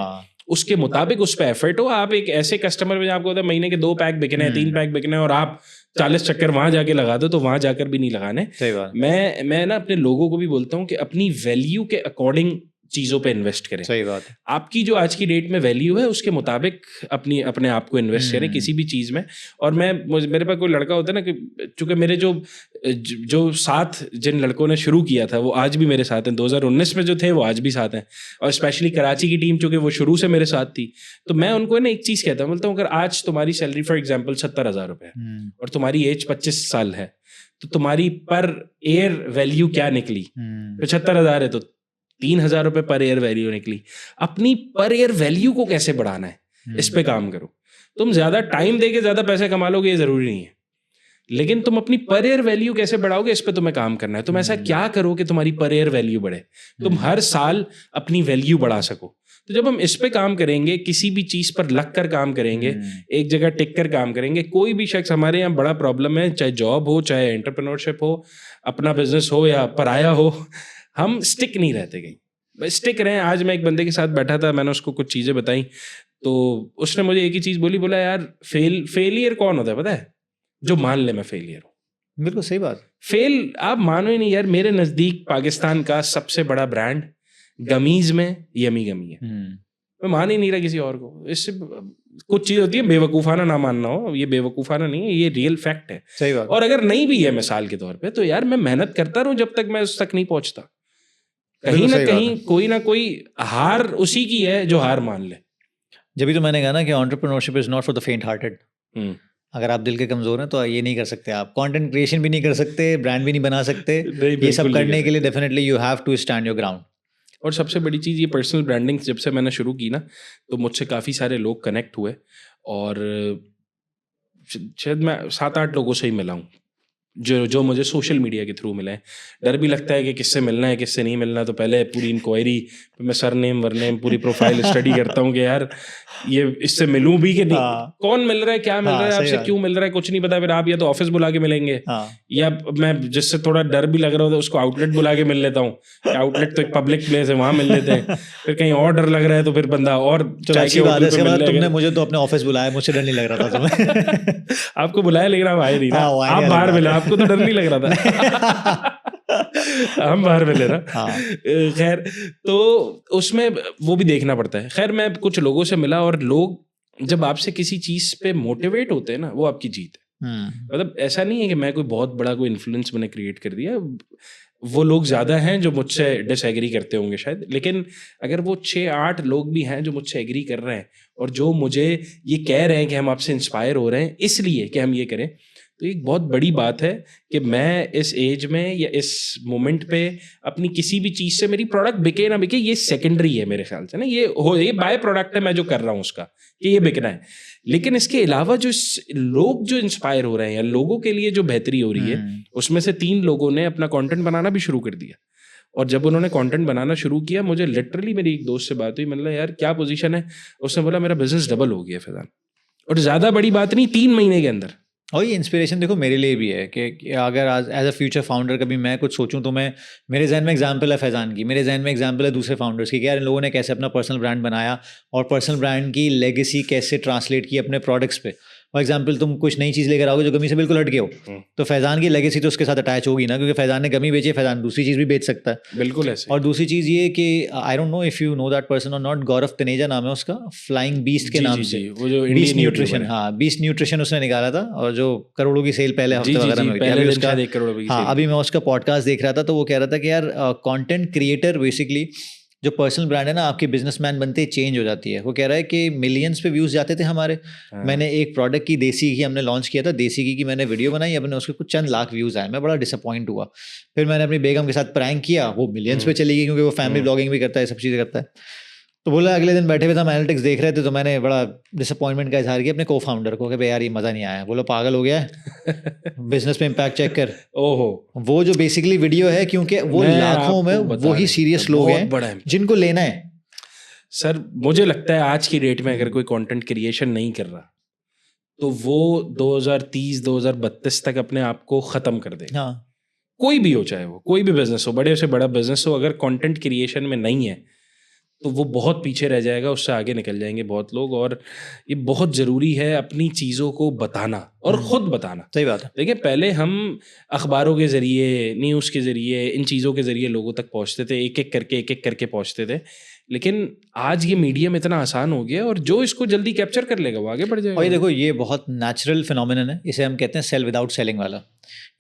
उसके मुताबिक उस पर एफर्ट हो। आप एक ऐसे कस्टमर में आपको महीने के 2 पैक बिकने हैं, 3 पैक बिकने हैं, और आप 40 चक्कर वहां जाके लगा दो, तो वहां जाकर भी नहीं लगाने। मैं ना अपने लोगों को भी बोलता हूँ कि अपनी वैल्यू के अकॉर्डिंग चीजों पे इन्वेस्ट करें। सही बात है। आपकी जो आज की डेट में वैल्यू है उसके मुताबिक अपने आप को इन्वेस्ट करें किसी भी चीज में। और मेरे पास कोई लड़का होता है ना, कि चूंकि मेरे जो साथ जिन लड़कों ने शुरू किया था वो आज भी मेरे साथ हैं, 2019 में जो थे वो आज भी साथ हैं। और स्पेशली कराची की टीम चूंकि वो शुरू से मेरे साथ थी, तो मैं उनको ना एक चीज कहता हूँ, बोलता हूँ अगर आज तुम्हारी सैलरी फॉर एग्जाम्पल 70,000 रुपए है और तुम्हारी एज 25 साल है, तो तुम्हारी पर एयर वैल्यू क्या निकली? 75,000 है तो 3,000 रुपए पर एयर वैल्यू निकली। अपनी पर एयर वैल्यू को कैसे बढ़ाना है, इस पे काम करो। तुम ज्यादा टाइम देके ज्यादा पैसे कमा लोगे ये जरूरी नहीं है, लेकिन तुम अपनी पर एयर वैल्यू कैसे बढ़ाओगे इस पे तुम्हें काम करना है। तुम ऐसा क्या करो कि तुम्हारी पर एयर वैल्यू बढ़े, तुम हर साल अपनी वैल्यू बढ़ा सको। तो जब हम इस पे काम करेंगे, किसी भी चीज पर लग कर काम करेंगे, एक जगह टिक कर काम करेंगे। कोई भी शख्स, हमारे यहाँ बड़ा प्रॉब्लम है, चाहे जॉब हो, चाहे एंटरप्रेन्योरशिप हो, अपना बिजनेस हो या पराया हो, हम स्टिक नहीं रहते कहीं। स्टिक रहे। आज मैं एक बंदे के साथ बैठा था, मैंने उसको कुछ चीजें बताई, तो उसने मुझे एक ही चीज बोला यार फेलियर कौन होता है पता है? जो मान ले मैं फेलियर हूँ। बिल्कुल सही बात। फेल आप मानो ही नहीं यार, मेरे नजदीक पाकिस्तान का सबसे बड़ा ब्रांड गमीज में यमी गमी है। मैं मान ही नहीं रहा किसी और को। इससे कुछ चीज होती है बेवकूफाना ना मानना हो, ये बेवकूफाना नहीं है, ये रियल फैक्ट है। सही बात। और अगर नहीं भी है मिसाल के तौर पे, तो यार मैं मेहनत करता रहूं जब तक मैं उस तक नहीं पहुंचता। कहीं ना कहीं कोई ना कोई हार उसी की है जो हार मान ले। जब भी तो मैंने कहा ना कि entrepreneurship is not for the फेंट हार्टेड। अगर आप दिल के कमजोर हैं तो ये नहीं कर सकते, आप कंटेंट क्रिएशन भी नहीं कर सकते, ब्रांड भी नहीं बना सकते। ये सब करने के लिए definitely you have to stand your ground. और सबसे बड़ी चीज़ ये पर्सनल ब्रांडिंग जब से मैंने शुरू की ना, तो मुझसे काफ़ी सारे लोग कनेक्ट हुए, और शायद मैं 7-8 लोगों से ही मिला हूँ जो मुझे सोशल मीडिया के थ्रू मिले हैं। डर भी लगता है कि किससे मिलना है किससे नहीं मिलना, तो पहले पूरी इंक्वायरी, मैं सरनेम वरनेम पूरी प्रोफाइल स्टडी करता हूँ कि यार ये इससे मिलूं भी कि नहीं, कौन मिल रहा है, क्या मिल रहा है, आपसे क्यों मिल रहा है, कुछ नहीं पता। फिर आप या तो ऑफिस बुला के मिलेंगे, या मैं जिससे थोड़ा डर भी लग रहा होता है उसको आउटलेट बुला के मिल लेता हूँ। आउटलेट तो एक पब्लिक प्लेस है, वहां मिल लेते हैं। फिर कहीं और डर लग रहा है तो फिर बंदा और तुमने मुझे तो अपने ऑफिस बुलाया, मुझे डर नहीं लग रहा था तुम्हें। आपको बुलाया लेकिन आप आए नहीं ना, आप बाहर मिले, आपको तो डर नहीं लग रहा था। हम बाहर मिले ना। खैर तो उसमें वो भी देखना पड़ता है। खैर मैं कुछ लोगों से मिला, और लोग जब आपसे किसी चीज पे मोटिवेट होते हैं ना, वो आपकी जीत है। मतलब ऐसा नहीं है कि मैं कोई बहुत बड़ा कोई इन्फ्लुएंस मैंने क्रिएट कर दिया। वो लोग ज्यादा हैं जो मुझसे डिसएग्री करते होंगे शायद, लेकिन अगर वो 6-8 लोग भी हैं जो मुझसे एग्री कर रहे हैं और जो मुझे ये कह रहे हैं कि हम आपसे इंस्पायर हो रहे हैं इसलिए कि हम ये करें, तो एक बहुत बड़ी बात है कि मैं इस एज में या इस मोमेंट पे अपनी किसी भी चीज़ से, मेरी प्रोडक्ट बिके ना बिके ये सेकेंडरी है मेरे ख्याल से ना, ये बाय प्रोडक्ट है मैं जो कर रहा हूँ उसका, कि ये बिकना है। लेकिन इसके अलावा जो लोग जो इंस्पायर हो रहे हैं या लोगों के लिए जो बेहतरी हो रही है, उसमें से 3 लोगों ने अपना कंटेंट बनाना भी शुरू कर दिया। और जब उन्होंने कंटेंट बनाना शुरू किया, मुझे लिटरली मेरी एक दोस्त से बात हुई, मतलब यार क्या पोजीशन है, उसने बोला मेरा बिजनेस डबल हो गया फैजान, और ज़्यादा बड़ी बात नहीं, 3 महीने के अंदर। और ये इंस्पिरेशन देखो मेरे लिए भी है कि अगर आज एज अ फ्यूचर फाउंडर कभी मैं कुछ सोचूं तो मैं, मेरे जहन में एग्जांपल है फैज़ान की, मेरे जहन में एग्जांपल है दूसरे फाउंडर्स की कि यार इन लोगों ने कैसे अपना पर्सनल ब्रांड बनाया और पर्सनल ब्रांड की लेगेसी कैसे ट्रांसलेट की अपने प्रोडक्ट्स पे। फॉर एग्जाम्पल तुम कुछ नई चीज़ लेकर आओगे जो गमी से बिल्कुल हट के हो, तो फैज़ान की लेगेसी तो उसके साथ अटैच होगी ना, क्योंकि फैज़ान ने गमी बेची है, फैज़ान दूसरी चीज़ भी बेच सकता है। बिल्कुल ऐसे। और दूसरी चीज़ ये कि I don't know if you know that person और नॉट, गौरव तनेजा नाम है उसका, फ्लाइंग बीस्ट के नाम से, वो जो बीस्ट न्यूट्रिशन, हाँ बीस्ट न्यूट्रिशन उसने निकाला था, और जो करोड़ों की सेल पहले हफ्ते वगैरह में हुई थी। अभी उसका 1 करोड़ की हाँ सेल। अभी मैं उसका पॉडकास्ट देख रहा था तो वो कह रहा था कि यार कंटेंट क्रिएटर बेसिकली जो पर्सनल ब्रांड है ना, आपकी बिजनेसमैन बनते ही चेंज हो जाती है। वो कह रहा है कि मिलियंस पे व्यूज जाते थे हमारे। मैंने एक प्रोडक्ट की देसी घी हमने लॉन्च किया था, देसी घी की मैंने वीडियो बनाई, अपने उसके कुछ चंद लाख व्यूज आए, मैं बड़ा डिसअपॉइंट हुआ। फिर मैंने अपनी बेगम के साथ प्रैंक किया, वो मिलियंस पे चली गई, क्योंकि वो फैमिली ब्लॉगिंग भी करता है, सब चीज़ें करता है। तो बोला अगले दिन बैठे हुए थे, हम एनालिटिक्स देख रहे थे, तो मैंने बड़ा डिसअपॉइंटमेंट का इजहार किया अपने को फाउंडर को कि भाई यार ये मज़ा नहीं आया। बोलो पागल हो गया है, बिजनेस में इम्पैक्ट चेक कर। ओहो, वो जो बेसिकली वीडियो है, क्योंकि वो लाखों में वही सीरियस लोग हैं जिनको लेना है। सर मुझे लगता है आज की डेट में अगर कोई कंटेंट क्रिएशन नहीं कर रहा तो वो 2030-2032 तक अपने आप को ख़त्म कर देगा। हाँ, कोई भी हो, चाहे वो कोई भी बिजनेस हो, बड़े से बड़ा बिजनेस हो, अगर कंटेंट क्रिएशन में नहीं है तो वो बहुत पीछे रह जाएगा, उससे आगे निकल जाएंगे बहुत लोग। और ये बहुत ज़रूरी है अपनी चीज़ों को बताना और ख़ुद बताना। सही बात है। देखिए पहले हम अखबारों के ज़रिए, न्यूज़ के ज़रिए, इन चीज़ों के ज़रिए लोगों तक पहुँचते थे, एक एक करके पहुँचते थे। लेकिन आज ये मीडियम इतना आसान हो गया और जो इसको जल्दी कैप्चर कर लेगा वो आगे बढ़ जाएगा। और ये देखो, ये बहुत नेचुरल फिनोमिनन है, इसे हम कहते हैं सेल विदाउट सेलिंग वाला।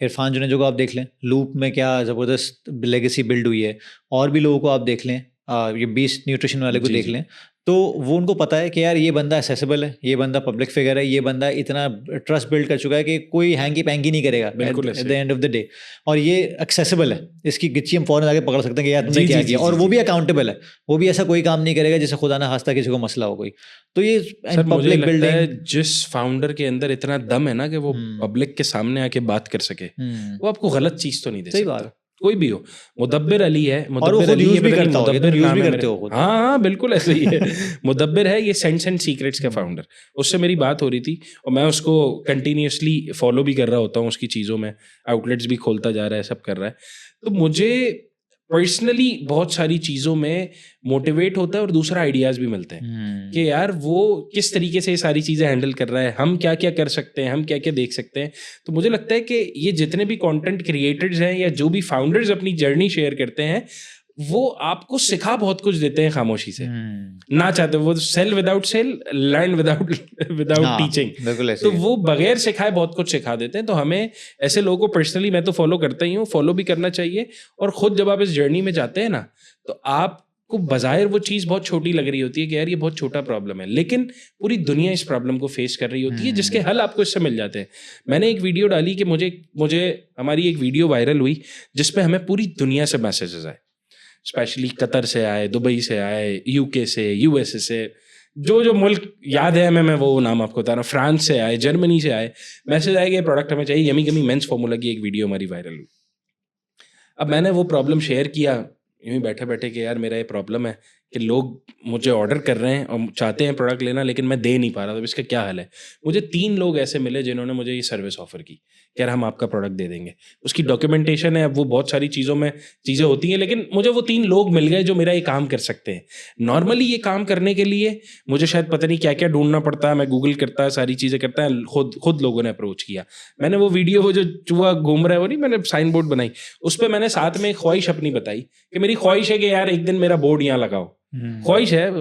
इरफान जुनेजो को आप देख लें, लूप में क्या ज़बरदस्त लेगेसी बिल्ड हुई है। और भी लोगों को आप देख लें, ये बीस्ट न्यूट्रिशन वाले को देख लें, तो वो उनको पता है कि यार ये बंदा एक्सेसिबल है, ये बंदा पब्लिक फिगर है, ये बंदा इतना ट्रस्ट बिल्ड कर चुका है कि कोई हैंगी पैंगी नहीं करेगा at the end of the day. और ये एक्सेसिबल है, इसकी गिच्ची हम फौरन आके पकड़ सकते हैं कि यार तुमने क्या किया। और वो भी अकाउंटेबल है, वो भी ऐसा कोई काम नहीं करेगा जिससे खुदा ना खास्ता किसी को मसला हो कोई। तो ये पब्लिक बिल्डिंग, जिस फाउंडर के अंदर इतना दम है ना कि वो पब्लिक के सामने आके बात कर सके, वो आपको गलत चीज तो नहीं दे सकता। कोई भी हो, मुदब्बिर अली है, मुदब्बिर अली यूज भी करता होगा, तुम यूज भी करते हो। हाँ बिल्कुल ऐसे ही है। मुदब्बिर है, ये सेंट्स एंड सीक्रेट्स का फाउंडर, उससे मेरी बात हो रही थी और मैं उसको कंटिन्यूअसली फॉलो भी कर रहा होता हूँ, उसकी चीज़ों में आउटलेट्स भी खोलता जा रहा है, सब कर रहा है। तो मुझे पर्सनली बहुत सारी चीज़ों में मोटिवेट होता है और दूसरा आइडियाज़ भी मिलते हैं कि यार वो किस तरीके से ये सारी चीज़ें हैंडल कर रहा है, हम क्या क्या कर सकते हैं, हम क्या क्या देख सकते हैं। तो मुझे लगता है कि ये जितने भी कंटेंट क्रिएटर्स हैं या जो भी फाउंडर्स अपनी जर्नी शेयर करते हैं, वो आपको सिखा बहुत कुछ देते हैं खामोशी से, ना चाहते। वो sell without sell, learn without teaching. तो वो बगैर सिखाए बहुत कुछ सिखा देते हैं। तो हमें ऐसे लोगों को पर्सनली मैं तो फॉलो करता ही हूँ, फॉलो भी करना चाहिए। और खुद जब आप इस जर्नी में जाते हैं ना, तो आपको बज़ाहिर वो चीज़ बहुत छोटी लग रही होती है कि यार ये बहुत छोटा प्रॉब्लम है, लेकिन पूरी दुनिया इस प्रॉब्लम को फेस कर रही होती है, जिसके हल आपको इससे मिल जाते हैं। मैंने एक वीडियो डाली कि मुझे हमारी एक वीडियो वायरल हुई जिसपे हमें पूरी दुनिया से मैसेजेस आए, स्पेशली कतर से आए, दुबई से आए, यूके से, यूएसए से, जो मुल्क याद है मैं वो नाम आपको बता रहा हूँ, फ्रांस से आए, जर्मनी से आए, मैसेज आए कि प्रोडक्ट हमें चाहिए। यमी गमी मेंस फार्मूला की एक वीडियो हमारी वायरल हुई। अब मैंने वो प्रॉब्लम शेयर किया यूँ बैठे बैठे कि यार मेरा ये प्रॉब्लम है कि लोग मुझे ऑर्डर कर रहे हैं और चाहते हैं प्रोडक्ट लेना, लेकिन मैं दे नहीं पा रहा, तो इसका क्या हल है। मुझे 3 लोग ऐसे मिले जिन्होंने मुझे ये सर्विस ऑफर की कि यार हम आपका प्रोडक्ट दे देंगे। उसकी डॉक्यूमेंटेशन है, अब वो बहुत सारी चीज़ों में चीज़ें होती हैं, लेकिन मुझे वो 3 लोग मिल गए जो मेरा ये काम कर सकते हैं। नॉर्मली ये काम करने के लिए मुझे शायद पता नहीं क्या क्या ढूंढना पड़ता है, मैं गूगल करता है, सारी चीज़ें करता है, खुद लोगों ने अप्रोच किया। मैंने वो वीडियो, वो जो चूहा घूम रहा है वो नहीं, मैंने साइन बोर्ड बनाई, उस पर मैंने साथ में एक ख्वाहिश अपनी बताई कि मेरी ख्वाहिश है कि यार एक दिन मेरा बोर्ड यहाँ लगाओ। ख्वाहिश है,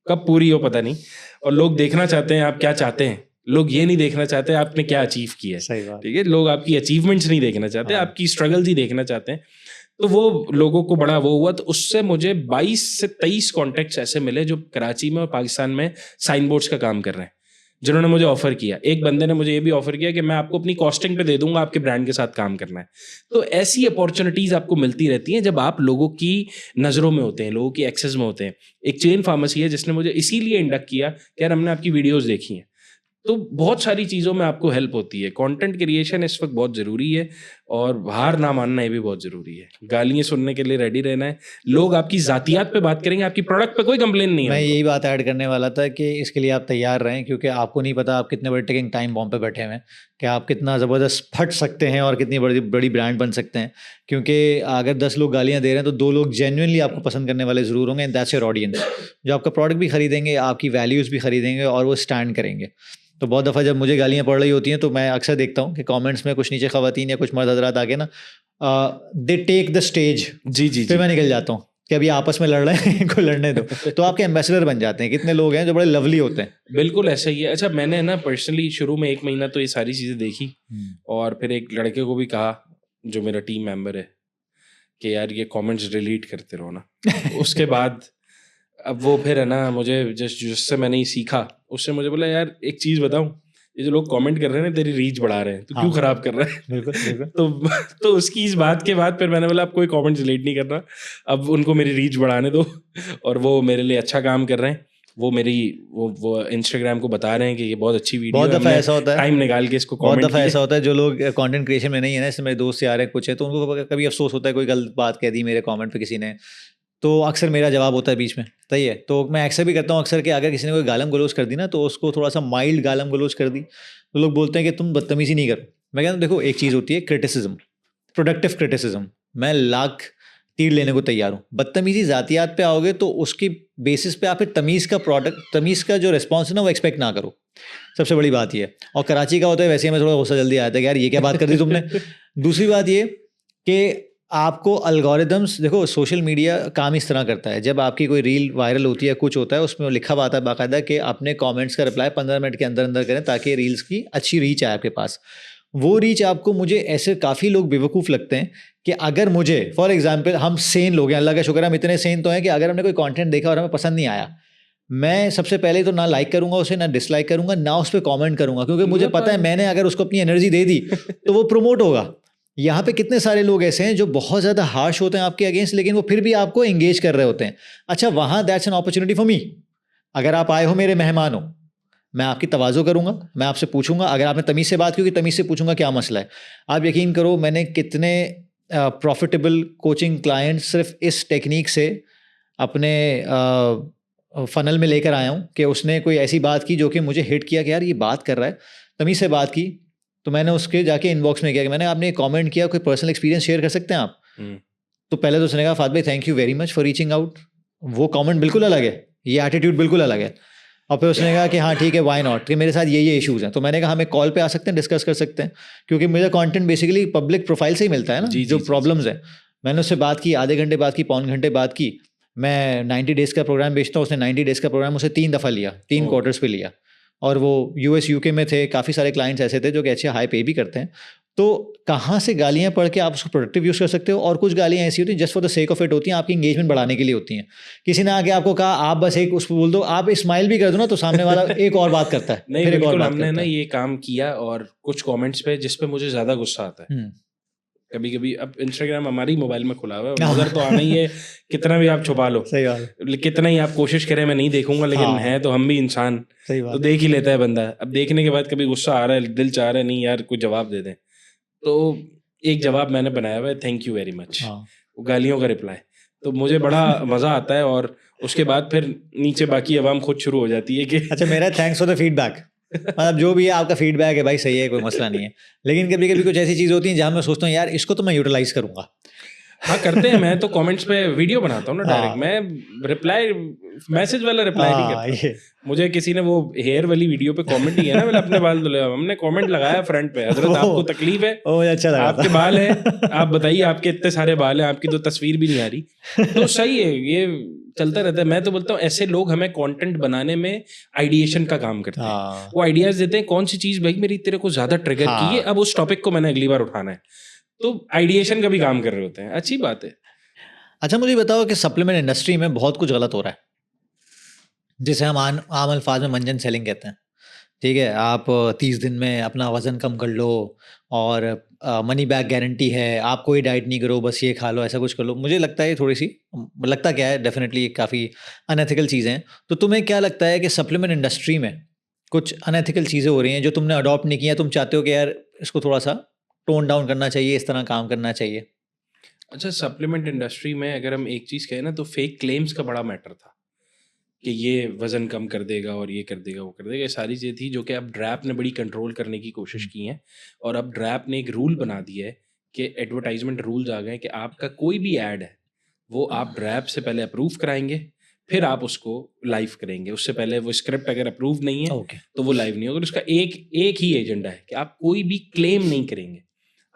कब पूरी हो पता नहीं। और लोग देखना चाहते हैं आप क्या चाहते हैं, लोग ये नहीं देखना चाहते आपने क्या अचीव किया है, ठीक है। लोग आपकी अचीवमेंट्स नहीं देखना चाहते, आपकी स्ट्रगल्स ही देखना चाहते हैं। तो वो लोगों को बड़ा वो हुआ, तो उससे मुझे 22 से 23 कॉन्टेक्ट्स ऐसे मिले जो कराची में और पाकिस्तान में साइन बोर्ड्स का काम कर रहे हैं। जिन्होंने मुझे ऑफर किया। एक बंदे ने मुझे ये भी ऑफर किया कि मैं आपको अपनी कॉस्टिंग पे दे दूंगा, आपके ब्रांड के साथ काम करना है। तो ऐसी अपॉर्चुनिटीज आपको मिलती रहती हैं जब आप लोगों की नज़रों में होते हैं, लोगों की एक्सेस में होते हैं। एक चेन फार्मेसी है जिसने मुझे इसीलिए इंडक्ट किया कि यार हमने आपकी वीडियोस देखी हैं। तो बहुत सारी चीज़ों में आपको हेल्प होती है। कंटेंट क्रिएशन इस वक्त बहुत ज़रूरी है, और हार ना मानना ये भी बहुत ज़रूरी है। गालियाँ सुनने के लिए रेडी रहना है। लोग आपकी ज़ातियात पे बात करेंगे, आपकी प्रोडक्ट पे कोई कंप्लेन नहीं है मैं उनको। यही बात ऐड करने वाला था कि इसके लिए आप तैयार रहें, क्योंकि आपको नहीं पता आप कितने बड़े टिकिंग टाइम बॉम्ब पे बैठे हुए हैं, कि आप कितना ज़बरदस्त फट सकते हैं और कितनी बड़ी बड़ी ब्रांड बन सकते हैं। क्योंकि अगर 10 लोग गालियाँ दे रहे हैं तो 2 लोग जेन्युइनली आपको पसंद करने वाले ज़रूर होंगे, एंड दैट्स योर ऑडियंस, जो आपका प्रोडक्ट भी खरीदेंगे, आपकी वैल्यूज़ भी खरीदेंगे और वो स्टैंड करेंगे। तो बहुत दफ़ा जब मुझे गालियाँ पड़ रही होती हैं तो मैं अक्सर देखता हूँ कि कमेंट्स में कुछ नीचे ख़वातीन या कुछ मर्द हज़रात आके ना दे टेक द स्टेज, जी जी फिर जी। मैं निकल जाता हूँ कि अभी आपस में लड़ रहे हैं, इनको लड़ने दो। तो आपके एम्बेसडर बन जाते हैं। कितने लोग हैं जो बड़े लवली होते हैं। बिल्कुल ऐसा ही है। अच्छा, मैंने ना पर्सनली शुरू में 1 महीना तो ये सारी चीज़ें देखी, और फिर एक लड़के को भी कहा जो मेरा टीम मेंबर है कि यार ये कमेंट्स डिलीट करते रहो ना। उसके बाद अब वो फिर है ना, मुझे जिससे मैंने ये सीखा, उससे मुझे बोला यार एक चीज़ बताऊँ, ये जो लोग कमेंट कर रहे हैं ना तेरी रीच बढ़ा रहे हैं, तो क्यों हाँ, खराब कर रहा है? बिल्कुल, बिल्कुल। तो उसकी इस बात के बाद फिर मैंने बोला अब कोई कमेंट डिलीट नहीं करना, अब उनको मेरी रीच बढ़ाने दो। और वो मेरे लिए अच्छा काम कर रहे हैं। वो मेरी वो इंस्टाग्राम को बता रहे हैं कि ये बहुत अच्छी वीडियो बहुत है, दफ़ा हमने ऐसा होता है, टाइम निकाल के इसको बहुत कमेंट दफ़ा किए। ऐसा होता है जो लोग कंटेंट क्रिएशन में नहीं है ना, जैसे मेरे दोस्त यार हैं कुछ है, तो उनको कभी अफ़सोस होता है, कोई गलत बात कह दी मेरे कमेंट पे किसी ने, तो अक्सर मेरा जवाब होता है बीच में, सही है। तो मैं अक्सर भी करता हूँ अक्सर कि अगर किसी ने कोई गालम गलौज कर दी ना, तो उसको थोड़ा-सा माइल्ड गालम गलौज कर दी, तो लोग बोलते हैं कि तुम बदतमीज़ी नहीं करो। मैं कहता हूँ देखो, एक चीज़ होती है क्रिटिसिज़्म, प्रोडक्टिव क्रिटिसिज़्म, मैं लाख तीर लेने को तैयार हूँ। बदतमीज़ी ज़ातियात पे आओगे तो उसकी बेसिस पे आप फिर तमीज़ का जो रिस्पॉन्स है ना वो एक्सपेक्ट ना करो। सबसे बड़ी बात ये है। और कराची का होता है, वैसे ही हमें थोड़ा गुस्सा जल्दी आता है कि यार ये क्या बात कर दी तुमने। दूसरी बात ये कि आपको एल्गोरिदम्स, देखो सोशल मीडिया काम इस तरह करता है, जब आपकी कोई रील वायरल होती है, कुछ होता है, उसमें लिखा हुआ आता है बाकायदा कि अपने कमेंट्स का रिप्लाई 15 मिनट के अंदर अंदर करें ताकि रील्स की अच्छी रीच आए आपके पास। वो रीच आपको, मुझे ऐसे काफ़ी लोग बेवकूफ़ लगते हैं कि अगर मुझे फॉर एग्जांपल, हम सेन लोग हैं, अल्लाह का शुक्र है हम इतने सेन तो हैं कि अगर हमने कोई कंटेंट देखा और हमें पसंद नहीं आया, मैं सबसे पहले तो ना लाइक करूंगा उसे, ना डिसलाइक करूंगा, ना उस पर कमेंट करूंगा, क्योंकि मुझे पता है मैंने अगर उसको अपनी एनर्जी दे दी तो वो प्रमोट होगा। यहाँ पे कितने सारे लोग ऐसे हैं जो बहुत ज़्यादा हार्श होते हैं आपके अगेंस्ट, लेकिन वो फिर भी आपको एंगेज कर रहे होते हैं। अच्छा, वहाँ that's an opportunity for me. अगर आप आए हो, मेरे मेहमान हो, मैं आपकी तवाज़ो करूँगा, मैं आपसे पूछूंगा, अगर आपने तमीज़ से बात की, तमीज़ से पूछूंगा क्या मसला है। आप यकीन करो, मैंने कितने प्रॉफिटेबल कोचिंग क्लाइंट सिर्फ इस टेक्निक से अपने फनल में लेकर आया हूँ कि उसने कोई ऐसी बात की जो कि मुझे हिट किया कि यार ये बात कर रहा है, तमीज़ से बात की, तो मैंने उसके जाके इनबॉक्स में किया कि मैंने, आपने कमेंट किया, कोई पर्सनल एक्सपीरियंस शेयर कर सकते हैं आप? तो पहले तो उसने कहा फात भाई thank you very much for reaching out, वो कमेंट बिल्कुल अलग है, ये एटीट्यूड बिल्कुल अलग है। और फिर उसने कहा कि हाँ ठीक है, वाई नॉट, कि मेरे साथ ये इश्यूज़ हैं। तो मैंने कहा हम एक कॉल पे आ सकते हैं, डिस्कस कर सकते हैं, क्योंकि मेरा कंटेंट बेसिकली पब्लिक प्रोफाइल से ही मिलता है ना, जी, जो जी, जी, प्रॉब्लम्स हैं। मैंने उससे बात की, आधे घंटे बात की, पौन घंटे बात की। मैं 90 डेज़ का प्रोग्राम बेचता हूँ, उसने 90 डेज़ का प्रोग्राम उसे 3 दफ़ा लिया, 3 ओह! क्वार्टर्स पे लिया। और वो यूएस यूके में थे, काफ़ी सारे क्लाइंट्स ऐसे थे जो कि अच्छे हाई पे भी करते हैं। तो कहाँ से गालियाँ पढ़ के आप उसको प्रोडक्टिव यूज़ कर सकते हो, और कुछ गालियाँ ऐसी होती हैं just for the sake of it होती हैं, आपकी एंगेजमेंट बढ़ाने के लिए होती हैं। किसी ने आके आपको कहा, आप बस एक उसको बोल दो, आप स्माइल भी कर दो ना, तो सामने वाला एक और बात करता है, नहीं, फिर एक और बिल्कुल बात हमने करता ना है। ये काम किया, और कुछ कमेंट्स पे जिस पे मुझे ज़्यादा गुस्सा आता है। हुँ। कभी-कभी अब इंस्टाग्राम हमारी मोबाइल में खुला हुआ है, और नज़र तो आना ही है, कितना भी आप छुपा लो। सही बात है। कितना ही आप कोशिश करें मैं नहीं देखूँगा, लेकिन हाँ, हैं तो हम भी इंसान, सही तो बात है। देख ही लेता है बंदा। अब देखने के बाद कभी गुस्सा आ रहा है, दिल चाह रहा है नहीं यार कोई जवाब दे दें। तो एक जवाब मैंने बनाया हुआ है, थैंक यू वेरी मच। हाँ। वो गालियों का रिप्लाई। तो मुझे बड़ा मज़ा आता है, और उसके बाद फिर नीचे बाकी अवाम खुद शुरू हो जाती है कि अच्छा, मेरा थैंक्स फॉर द फीडबैक। मतलब जो भी है आपका फीडबैक है भाई, सही है, कोई मसला नहीं है। लेकिन कभी-कभी कुछ ऐसी चीज़ होती है जहाँ मैं सोचता हूँ यार इसको तो मैं यूटिलाइज़ करूँगा। हाँ, करते हैं। मैं तो कमेंट्स पे वीडियो बनाता हूँ ना डायरेक्ट। हाँ। मैं रिप्लाई, मैसेज वाला रिप्लाई नहीं हाँ, करता। ये मुझे किसी ने वो हेयर वाली वीडियो पे कमेंट किया ना, मैंने अपने बाल धुले, हमने कमेंट लगाया फ्रंट पे, हज़रत आपको ओह! तकलीफ है? ओह! मुझे अच्छा लगा आपके था। बाल हैं, आप बताइए, आपके इतने सारे बाल हैं, आपकी तो तस्वीर भी नहीं आ रही। तो सही है, ये चलता रहता है। मैं तो बोलता हूँ ऐसे लोग हमें कंटेंट बनाने में आइडिएशन का काम करते हैं। हाँ। वो आइडियाज़ देते हैं, कौन सी चीज़ भाई मेरी तेरे को ज़्यादा ट्रिगर की है, हाँ। अब उस टॉपिक को मैंने अगली बार उठाना है। तो आइडिएशन का भी काम कर रहे होते हैं, अच्छी बात है। अच्छा, मुझे बताओ कि सप्लीमेंट इंडस्ट्री में बहुत कुछ गलत हो रहा है, जिसे हम आम अल्फाज में मंजन सेलिंग कहते हैं। ठीक है, आप 30 दिन में अपना वज़न कम कर लो और मनी बैक गारंटी है, आप कोई डाइट नहीं करो, बस ये खा लो, ऐसा कुछ कर लो। मुझे लगता है ये थोड़ी-सी लगता क्या है, डेफ़िनेटली ये काफ़ी अनएथिकल चीज़ें हैं। तो तुम्हें क्या लगता है कि सप्लीमेंट इंडस्ट्री में कुछ अनएथिकल चीज़ें हो रही हैं जो तुमने अडॉप्ट नहीं किया, तुम चाहते हो कि यार इसको थोड़ा-सा टोन डाउन करना चाहिए, इस तरह काम करना चाहिए? अच्छा, सप्लीमेंट इंडस्ट्री में अगर हम एक चीज़ कहें ना, तो फेक क्लेम्स का बड़ा मैटर था कि ये वज़न कम कर देगा और ये कर देगा, वो कर देगा। ये सारी चीज़ें थी जो कि अब ड्रैप ने बड़ी कंट्रोल करने की कोशिश की हैं, और अब ड्रैप ने एक रूल बना दिया है कि एडवर्टाइज़मेंट रूल्स आ गए हैं कि आपका कोई भी ऐड है, वो आप ड्रैप से पहले अप्रूव कराएँगे, फिर आप उसको लाइव करेंगे। उससे पहले वो स्क्रिप्ट अगर अप्रूव नहीं है, ओके। तो वो लाइव नहीं होगा। और उसका एक ही एजेंडा है कि आप कोई भी क्लेम नहीं करेंगे।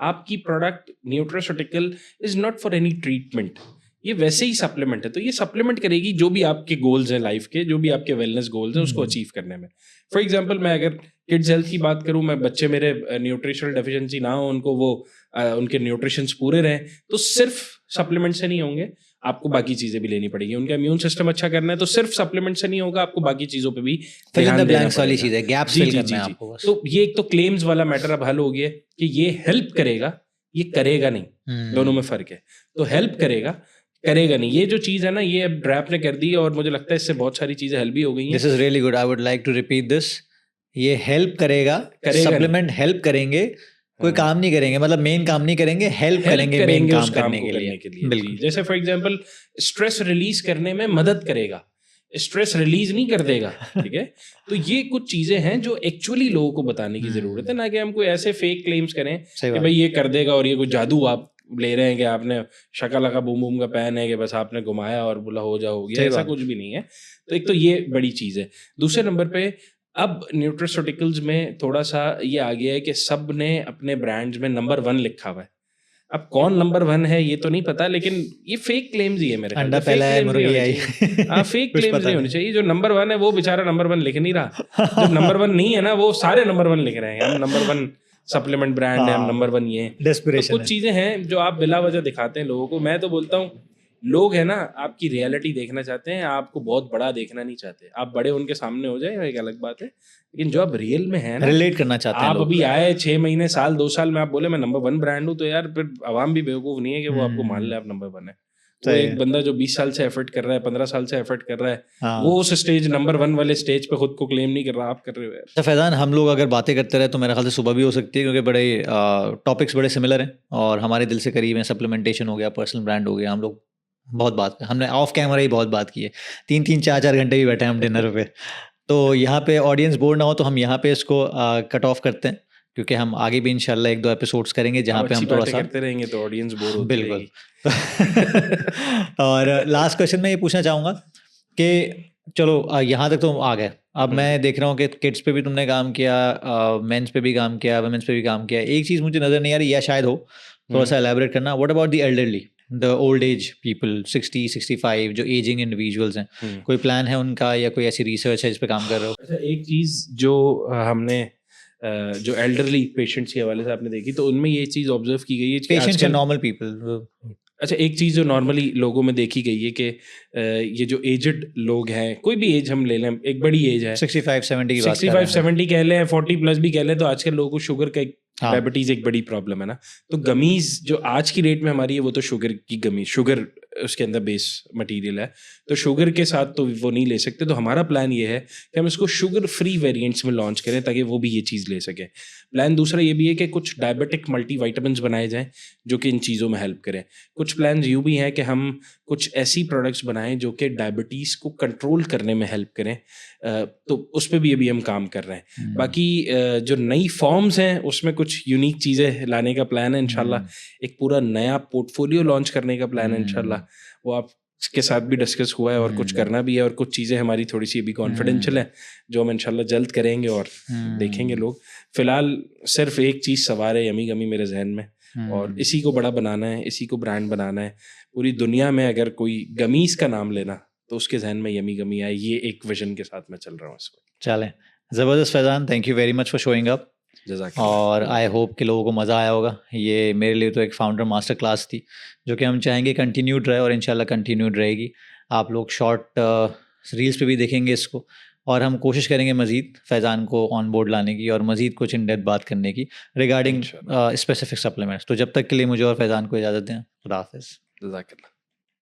आपकी product nutraceutical is not for any treatment, ये वैसे ही सप्लीमेंट है। तो ये सप्लीमेंट करेगी जो भी आपके गोल्स हैं लाइफ के, जो भी आपके वेलनेस गोल्स हैं, उसको अचीव करने में। फॉर एग्जांपल, मैं अगर किड्स हेल्थ की बात करूं, मैं बच्चे मेरे न्यूट्रिशनल डेफिशिएंसी ना हो, उनको वो उनके न्यूट्रिशंस पूरे रहें, तो सिर्फ सप्लीमेंट से नहीं होंगे, आपको बाकी चीजें भी लेनी पड़ेगी। उनका इम्यून सिस्टम अच्छा करना है, तो सिर्फ सप्लीमेंट से नहीं होगा, आपको बाकी चीजों पे भी फिल इन ध्यान द देना ब्लैंक्स वाली पड़ेगा। चीज़ है, गैप्स जी फिल जी करना जी है जी। आपको बस। तो ये एक तो क्लेम्स वाला मैटर अब हल हो गया है कि ये हेल्प करेगा, ये करेगा नहीं, दोनों में फर्क है। तो हेल्प करेगा, करेगा नहीं, ये जो चीज़ है ना, ये अब ड्रैप ने कर दी है, और मुझे लगता है इससे बहुत सारी चीज़ें हेल्प भी हो गई हैं। This is really good, I would like to repeat this. ये हेल्प करेगा, करेगा नहीं। सप्लीमेंट हेल्प करेंगे, कोई हाँ, काम नहीं करेंगे, मतलब मेन काम नहीं करेंगे, हेल्प हेल्प करेंगे मेन करेंगे उस काम काम करने को के करने लिए। के लिए। जी, बिल्कुल। जैसे फॉर एग्जांपल, स्ट्रेस रिलीज करने में मदद करेगा, स्ट्रेस रिलीज नहीं कर देगा। ठीक है, तो ये कुछ चीजें हैं जो एक्चुअली लोगों को बताने की जरूरत है, ना कि हम कोई ऐसे फेक क्लेम्स करें सही कि बात। भाई ये कर देगा, और ये कोई जादू आप ले रहे हैं कि आपने शकला का बूम बूम का पैन है कि बस आपने घुमाया और बोला हो गया, सही ऐसा बात। कुछ भी नहीं है। तो एक तो ये बड़ी चीज है। दूसरे नंबर पे, अब न्यूट्रास्यूटिकल्स में थोड़ा सा ये आ गया है कि सब ने अपने ब्रांड्स में नंबर 1 लिखा हुआ है। अब कौन नंबर 1 है ये तो नहीं पता, लेकिन ये फेक क्लेम्स ही है मेरे ख्याल अंडा से। पहला फेक है, क्लेम्स नहीं मुर्गी होने आई। चाहिए। हाँ, फेक कुछ क्लेम्स पता नहीं होने नहीं। चाहिए। जो नंबर 1 है वो बेचारा नंबर 1 लिख नहीं रहा। जो नंबर 1 नहीं है ना, वो सारे नंबर 1 लिख रहे हैं, हम नंबर 1 सप्लीमेंट ब्रांड है, हम हाँ, नंबर 1 ये हैं। तो डेस्परेशन कुछ है। चीजें हैं जो आप बिला वजह दिखाते हैं लोगों को। मैं तो बोलता हूँ, लोग है ना, आपकी रियलिटी देखना चाहते हैं, आपको बहुत बड़ा देखना नहीं चाहते। आप बड़े उनके सामने हो जाए एक अलग बात है, लेकिन जो आप रियल में है ना, रिलेट करना चाहते हैं आप लोग। अभी आए 6 महीने, साल, 2 साल में आप बोले मैं नंबर 1 ब्रांड हूँ, तो यार फिर आवाम भी बेवकूफ नहीं है कि वो आपको मान ले आप नंबर 1 है। वो सही एक है। बंदा जो 20 साल से एफर्ट कर रहा है, 15 साल से एफर्ट कर रहा है, वो हाँ। उस स्टेज नंबर 1 वाले स्टेज पे खुद को क्लेम नहीं कर रहा, आप कर रहे हो यार। अच्छा फैज़ान, हम लोग अगर बातें करते रहे तो मेरे ख्याल से सुबह भी हो सकती है, क्योंकि बड़े टॉपिक्स बड़े सिमिलर हैं और हमारे दिल से करीब हैं। सप्लीमेंटेशन हो गया, पर्सनल ब्रांड हो गया, हम लोग बहुत बात, हमने ऑफ कैमरा ही बहुत बात की है। 3-3 4-4 घंटे भी बैठे हैं हम डिनर पे। तो यहाँ पे ऑडियंस बोर ना हो, तो हम यहाँ पे इसको कट ऑफ करते हैं, क्योंकि हम आगे भी इंशाल्लाह 1-2 एपिसोड्स करेंगे जहाँ आप पे अच्छी हम बातें थोड़ा-सा करते रहेंगे तो ऑडियंस बोर होती बिल्कुल। रहेगी। और लास्ट क्वेश्चन मैं ये पूछना चाहूँगा कि चलो यहाँ तक तो आ गए। अब मैं देख रहा हूँ कि किड्स पे भी तुमने काम किया, मेंस पे भी काम किया, वुमेन्स पे भी काम किया। एक चीज़ मुझे नज़र नहीं आ रही, या शायद हो, थोड़ा-सा एलैबोरेट करना। What about the elderly, the old age people, 60-65 जो एजिंग इंडिविजुअल्स हैं, कोई प्लान है उनका या कोई ऐसी रिसर्च है जिस पे काम कर रहे हो? अच्छा, एक चीज़ जो हमने जो एल्डरली पेशेंट्स के हवाले से आपने देखी, तो उनमें ये चीज़ ऑब्जर्व की गई है कि पेशेंट्स या आजकल, नॉर्मल पीपल? अच्छा, एक चीज़ जो नॉर्मली लोगों में देखी गई है कि ये जो एजड लोग हैं, कोई भी एज हम ले लें, एक बड़ी एज है, 65-70 की बात कर रहे हैं हम। 65-70 कह लें, 40 प्लस भी कह लें, तो आजकल लोगों को शुगर का एक, हाँ। डायबिटीज़ एक बड़ी प्रॉब्लम है ना। तो गमीज़ जो आज की रेट में हमारी है, वो तो शुगर की गमी, शुगर उसके अंदर बेस मटेरियल है, तो शुगर के साथ तो वो नहीं ले सकते। तो हमारा प्लान ये है कि हम इसको शुगर फ्री वेरिएंट्स में लॉन्च करें, ताकि वो भी ये चीज़ ले सकें। प्लान दूसरा ये भी है कि कुछ डायबिटिक मल्टीविटामिन्स बनाए जाएँ जो कि इन चीज़ों में हेल्प करें। कुछ प्लान यूँ भी हैं कि हम कुछ ऐसी प्रोडक्ट्स बनाएं जो कि डायबिटीज़ को कंट्रोल करने में हेल्प करें। तो उस पे भी अभी हम काम कर रहे हैं। बाकी जो नई फॉर्म्स हैं, उसमें कुछ यूनिक चीज़ें लाने का प्लान है इंशाल्लाह। एक पूरा नया पोर्टफोलियो लॉन्च करने का प्लान है इंशाल्लाह। वो आपके साथ भी डिस्कस हुआ है, और कुछ करना भी है, और कुछ चीज़ें हमारी थोड़ी सी अभी कॉन्फिडेंशियल है, जो हम इंशाल्लाह जल्द करेंगे और देखेंगे लोग। फिलहाल सिर्फ एक चीज़ सवार है यमी गमी मेरे जहन में, और इसी को बड़ा बनाना है, इसी को ब्रांड बनाना है। पूरी दुनिया में अगर कोई गमीज़ का नाम लेना, तो उसके जहन में यमी गमी आए। ये एक विजन के साथ मैं चल रहा हूँ इस वक्त। चलें, ज़बरदस्त Faizan, thank you very much for showing up. जज़ाकल्लाह। और आई होप कि लोगों को मज़ा आया होगा। ये मेरे लिए तो एक फाउंडर मास्टर क्लास थी, जो कि हम चाहेंगे कंटिन्यूड रहे, और इंशाल्लाह कंटिन्यूड रहेगी। आप लोग शॉर्ट रील्स पे भी देखेंगे इसको, और हम कोशिश करेंगे मज़ीद फैज़ान को ऑन बोर्ड लाने की और मज़ीद कुछ इन डेप्थ बात करने की रिगार्डिंग स्पेसिफिक सप्लीमेंट्स। तो जब तक के लिए मुझे और फैज़ान को इजाज़त दें। खुदा हाफ़िज़। जज़ाकल्लाह।